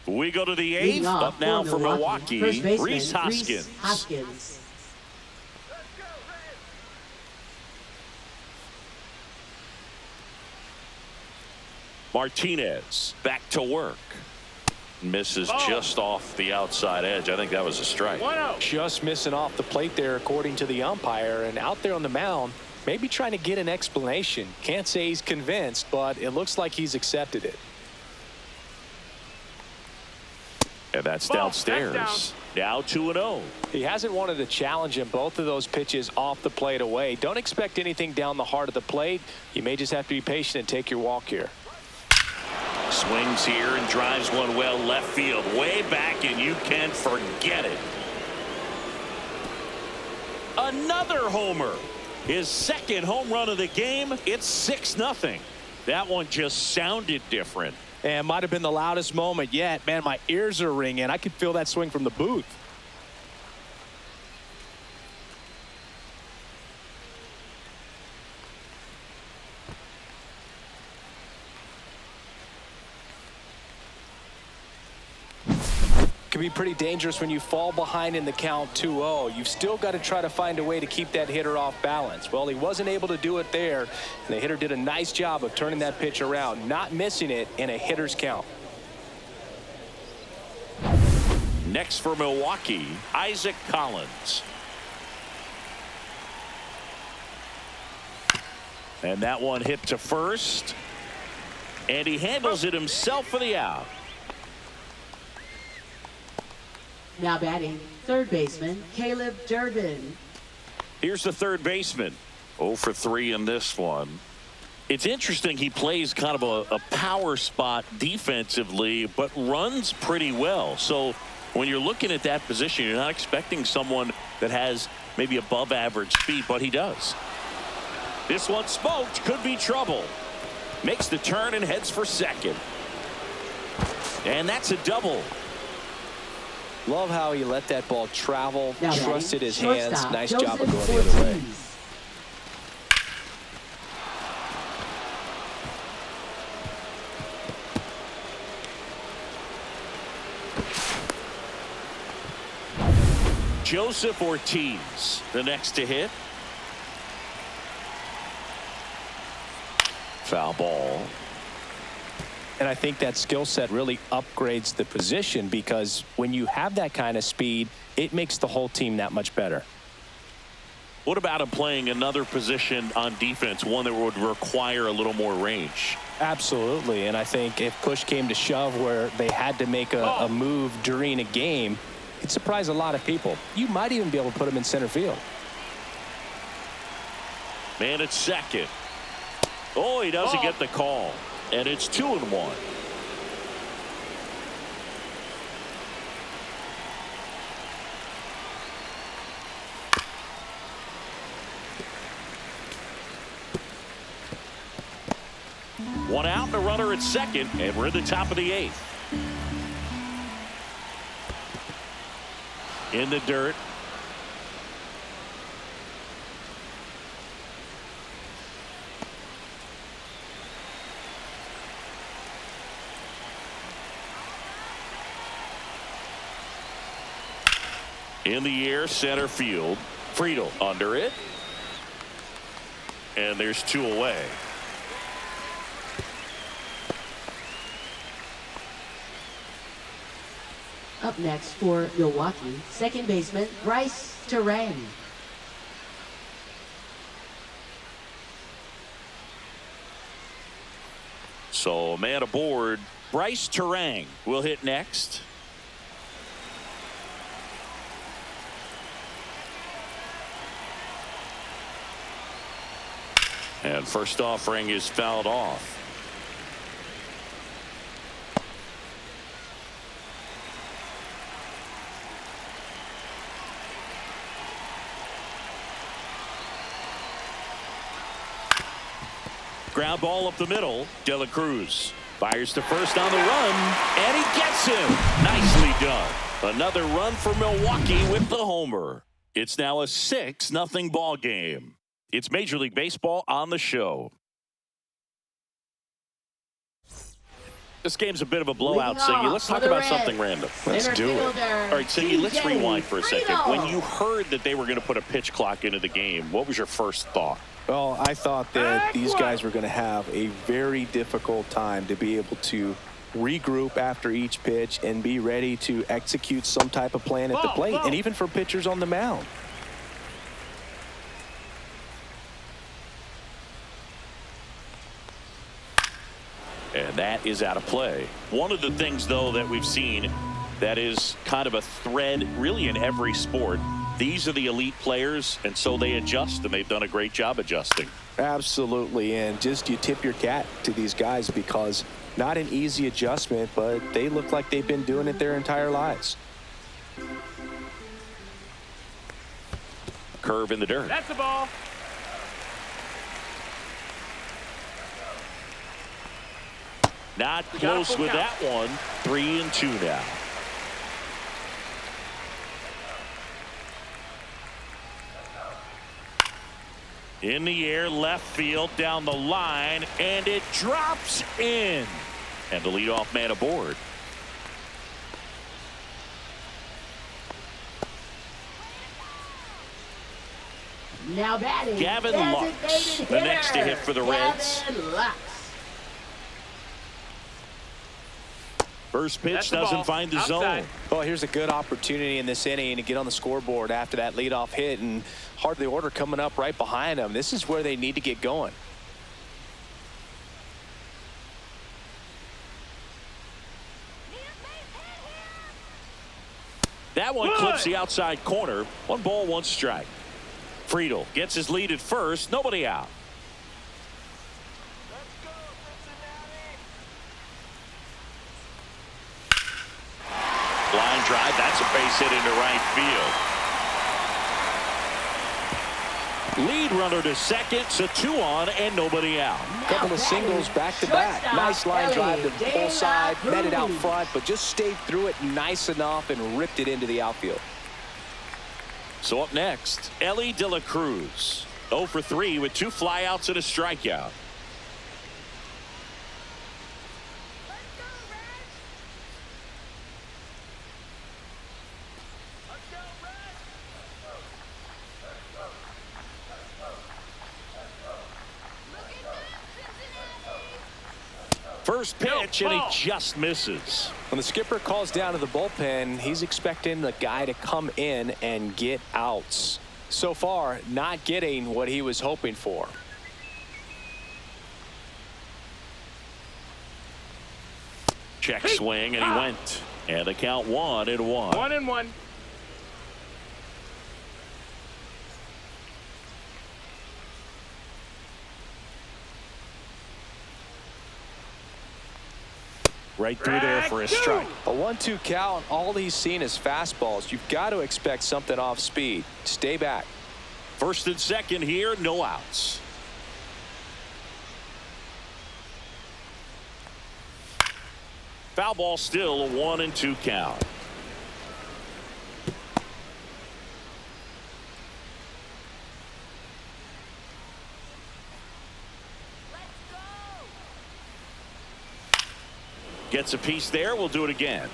We go to the 8th. Up now for Milwaukee, First baseman, Rhys Hoskins. Hoskins. Martinez back to work. Misses just off the outside edge. I think that was a strike. Just missing off the plate there, according to the umpire. And out there on the mound, maybe trying to get an explanation. Can't say he's convinced, but it looks like he's accepted it. And that's downstairs. Now 2-0. He hasn't wanted to challenge him both of those pitches off the plate away. Don't expect anything down the heart of the plate. You may just have to be patient and take your walk here. Swings here and drives one well left field, way back, and you can forget it. Another homer. His second home run of the game. It's 6-0. That one just sounded different. And might have been the loudest moment yet. Man, my ears are ringing. I could feel that swing from the booth. Can be pretty dangerous when you fall behind in the count 2-0. You've still got to try to find a way to keep that hitter off balance. Well, he wasn't able to do it there, and the hitter did a nice job of turning that pitch around, not missing it in a hitter's count. Next for Milwaukee, Isaac Collins. And that one hit to first, and he handles it himself for the out. Now batting, third baseman, Caleb Durbin. Here's the third baseman. 0 for 3 in this one. It's interesting, he plays kind of a power spot defensively, but runs pretty well. So when you're looking at that position, you're not expecting someone that has maybe above average speed, but he does. This one smoked, could be trouble. Makes the turn and heads for second. And that's a double. Love how he let that ball travel, now trusted his hands. Nice job of going the Ortiz. other way. Joseph Ortiz, the next to hit. Foul ball. And I think that skill set really upgrades the position, because when you have that kind of speed, it makes the whole team that much better. What about him playing another position on defense, one that would require a little more range? Absolutely. And I think if push came to shove where they had to make a move during a game, it'd surprise a lot of people. You might even be able to put him in center field. Man at second. Oh, he doesn't get the call. And it's 2-1. One out and a runner at second, and we're in the top of the 8th. In the dirt. In the air, center field. Friedel under it. And there's 2 away. Up next for Milwaukee, second baseman, Bryce Terang. So, man aboard. Bryce Terang will hit next. And first offering is fouled off. Ground ball up the middle. De La Cruz fires to first on the run, and he gets him. Nicely done. Another run for Milwaukee with the homer. It's now a 6-0 ball game. It's Major League Baseball on the show. This game's a bit of a blowout, Singy. Let's talk about something random. Let's do it. All right, Singy, let's rewind for a second. When you heard that they were going to put a pitch clock into the game, what was your first thought? Well, I thought that these guys were going to have a very difficult time to be able to regroup after each pitch and be ready to execute some type of plan at the plate, and even for pitchers on the mound. And that is out of play. One of the things, though, that we've seen that is kind of a thread really in every sport. These are the elite players, and so they adjust, and they've done a great job adjusting. Absolutely, and just you tip your cap to these guys because not an easy adjustment, but they look like they've been doing it their entire lives. Curve in the dirt. That's the ball. Not close with that one. 3-2 now. In the air, left field, down the line, and it drops in. And the leadoff man aboard. Now batting, Gavin Lux, the next to hit for the Reds. Lux. First pitch doesn't find the zone. Well, here's a good opportunity in this inning to get on the scoreboard after that leadoff hit, and heart of the order coming up right behind them. This is where they need to get going. That one clips the outside corner. 1 ball, 1 strike. Friedel gets his lead at first. Nobody out. Line drive. That's a base hit into right field. Lead runner to second, so 2 on and nobody out. Couple of singles back to back. Nice line drive to the pull side, met it out front, but just stayed through it nice enough and ripped it into the outfield. So up next, Ellie De La Cruz, 0 for 3 with 2 flyouts and a strikeout. First pitch, and he just misses. When the skipper calls down to the bullpen, he's expecting the guy to come in and get outs. So far, not getting what he was hoping for. Check swing, and he went. And the count 1-1. 1-1. Right through there for a strike. A 1-2 count. All he's seen is fastballs. You've got to expect something off speed. Stay back. First and second here, no outs. Foul ball, still a 1-2 count. Gets a piece there. We'll do it again.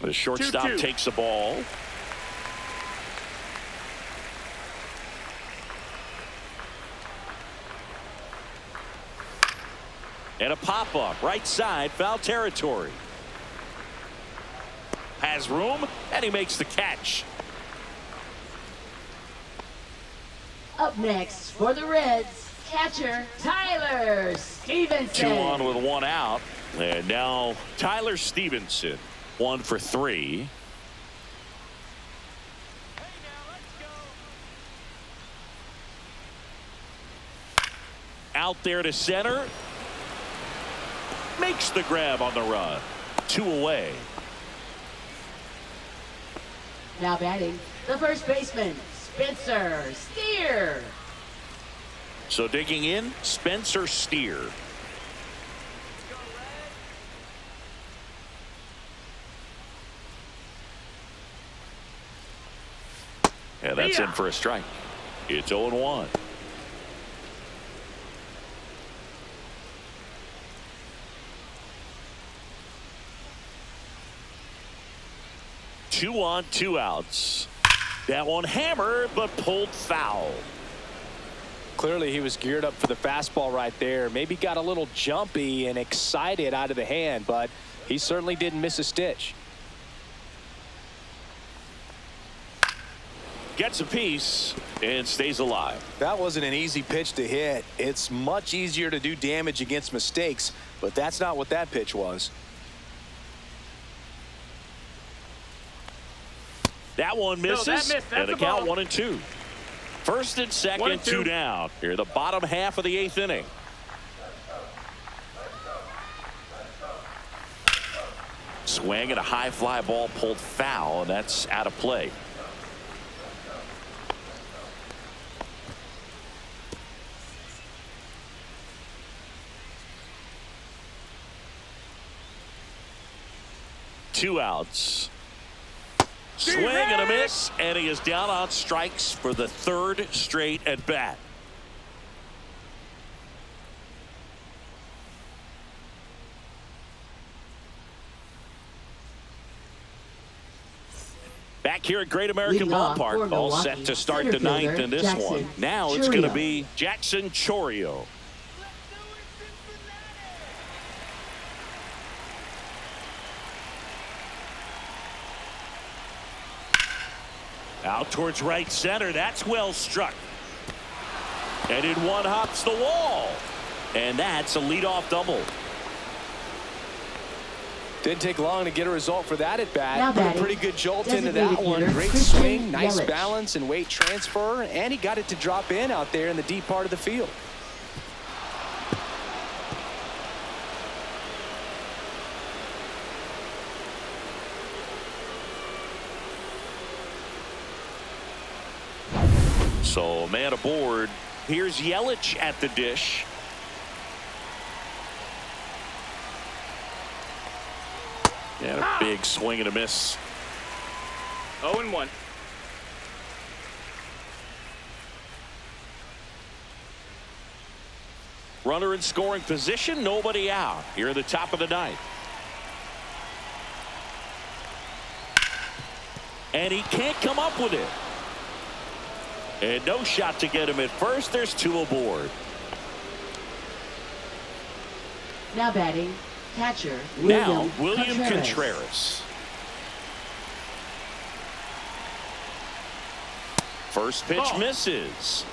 The shortstop 2-2. takes the ball. And a pop-up right side, foul territory. Has room, and he makes the catch. Up next for the Reds, catcher Tyler Stevenson. 2 on with 1 out. And now Tyler Stevenson, 1 for 3. Out there to center. Makes the grab on the run. 2 away. Now batting, the first baseman, Spencer Steer. So digging in, Spencer Steer. And that's in for a strike. It's 0-1. 2 on, 2 outs. That one hammered, but pulled foul. Clearly he was geared up for the fastball right there. Maybe got a little jumpy and excited out of the hand, but he certainly didn't miss a stitch. Gets a piece and stays alive. That wasn't an easy pitch to hit. It's much easier to do damage against mistakes, but that's not what that pitch was. That one misses. No, that missed. That's and a the ball. count 1 and 2. First and second, 1 and 2 down. Here, the bottom half of the 8th inning. Swing and a high fly ball pulled foul, and that's out of play. Two outs. Swing and a miss, and he is down on strikes for the 3rd straight at bat. Back here at Great American Ballpark, all set to start the 9th in this one. Now it's going to be Jackson Chourio. Out towards right center. That's well struck. And in one hops the wall. And that's a leadoff double. Didn't take long to get a result for that at bat. Put a pretty good jolt into that one. Great Christian swing, nice Yelich. balance and weight transfer, and he got it to drop in out there in the deep part of the field. So man aboard. Here's Yelich at the dish. And a big swing and a miss. 0-1. Runner in scoring position, nobody out. Here at the top of the 9th. And he can't come up with it. And no shot to get him at first. There's 2 aboard. Now batting, catcher Now William Contreras. Contreras. First pitch misses.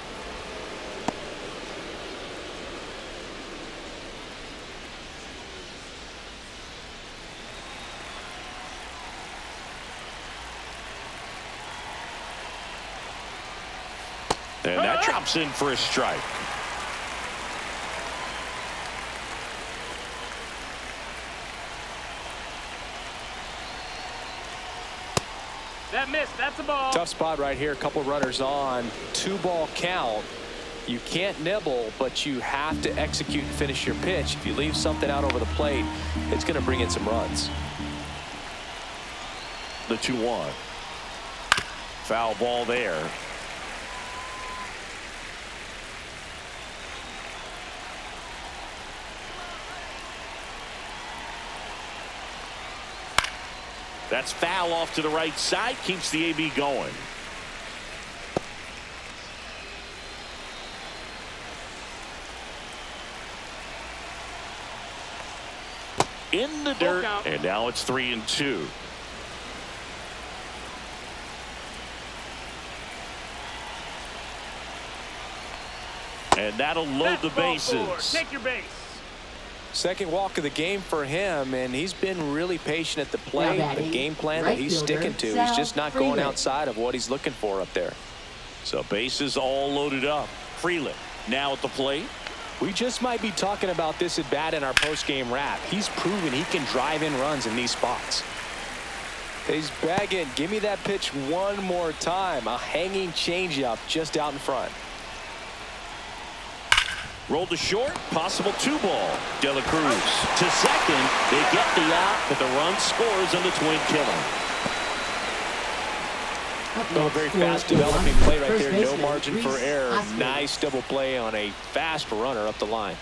And that drops in for a strike. That missed. That's a ball. Tough spot right here. A couple runners on. 2-ball count. You can't nibble, but you have to execute and finish your pitch. If you leave something out over the plate, it's going to bring in some runs. The 2-1. Foul ball there. That's foul off to the right side. Keeps the AB going. In the dirt. And now it's 3-2. And that'll load the bases. Take your base. Second walk of the game for him, and he's been really patient at the plate. The game plan that he's sticking to, he's just not going outside of what he's looking for up there. So bases all loaded up. Freeland now at the plate. We just might be talking about this at bat in our post-game wrap. He's proven he can drive in runs in these spots. He's bagging. Give me that pitch one more time. A hanging changeup just out in front. Rolled to short, possible 2-ball. De La Cruz to second. They get the out, but the run scores on the twin killer. Oh, very fast developing play right there. No margin for error. Nice double play on a fast runner up the line.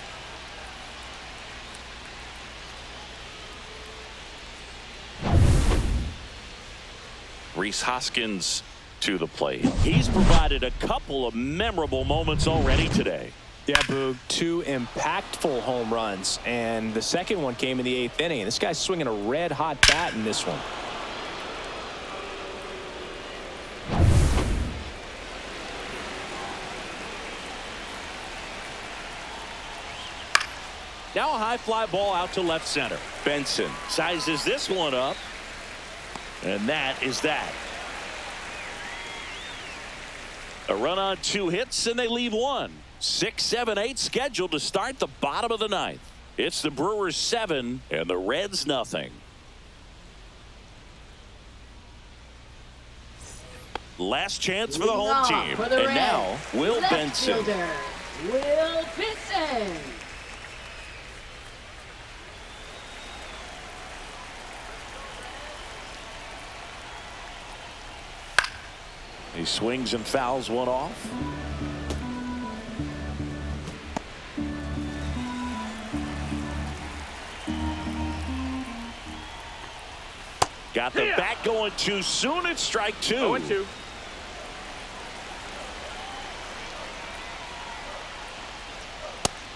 Rhys Hoskins to the plate. He's provided a couple of memorable moments already today. Yeah, Boog, 2 impactful home runs, and the second one came in the 8th inning. This guy's swinging a red-hot bat in this one. Now a high fly ball out to left center. Benson sizes this one up, and that is that. A run on 2 hits, and they leave 1. 6, 7, 8 scheduled to start the bottom of the 9th. It's the Brewers 7 and the Reds nothing. Last chance for the home team. And now Will Benson. Will Benson. He swings and fouls one off. Got the bat going too soon. It's strike 2. 0-2.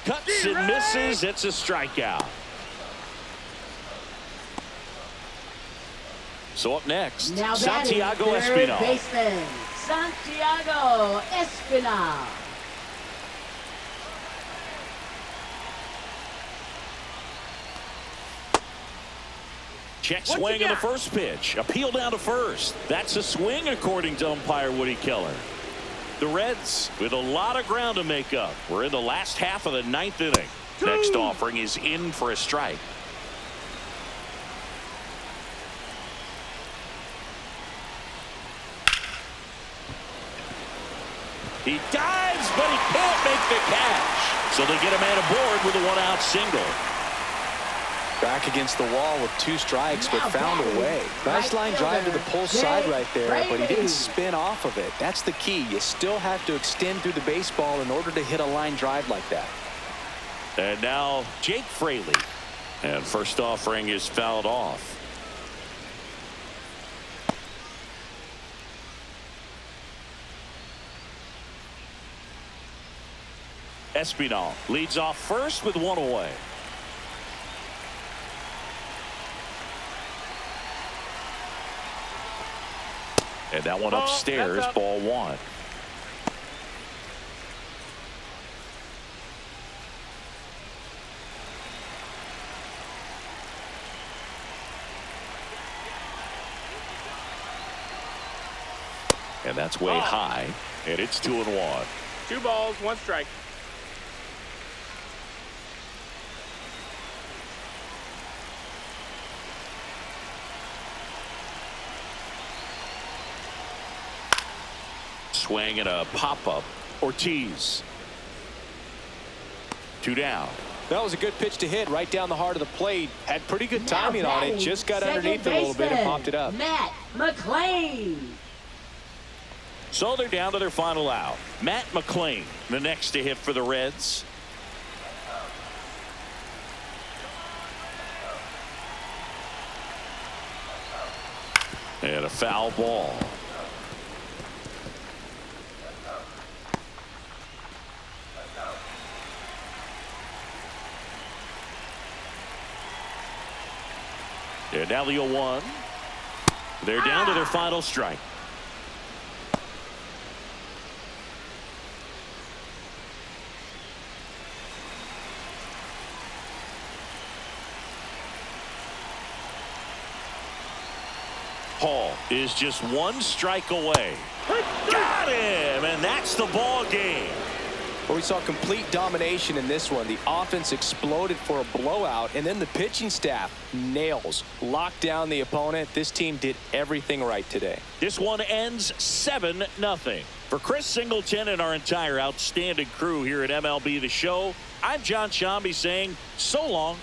Cuts and misses. It's a strikeout. So up next, now Santiago third Espinal. baseman, Santiago Espinal. Check swing in the first pitch. Appeal down to first. That's a swing according to umpire Woody Keller. The Reds with a lot of ground to make up. We're in the last half of the 9th inning. Next offering is in for a strike. He dives, but he can't make the catch. So they get a man aboard with a 1-out single. Back against the wall with 2 strikes, but found a way. Nice line drive to the pull side right there, but he didn't spin off of it. That's the key. You still have to extend through the baseball in order to hit a line drive like that. And now Jake Fraley. And first offering is fouled off. Espinal leads off first with 1 away. And that one upstairs, ball 1. And that's way high, and it's 2-1. 2 balls, 1 strike. Swing and a pop-up. Ortiz. 2 down. That was a good pitch to hit right down the heart of the plate. Had pretty good timing on it. Just got underneath it a little bit and popped it up. Matt McLean. So they're down to their final out. Matt McLean, the next to hit for the Reds. And a foul ball. And now the 0-1. They're down to their final strike. Hall is just 1 strike away. Got him, and that's the ball game. Well, we saw complete domination in this one. The offense exploded for a blowout, and then the pitching staff nails, locked down the opponent. This team did everything right today. This one ends 7-0. For Chris Singleton and our entire outstanding crew here at MLB The Show, I'm John Shambi saying so long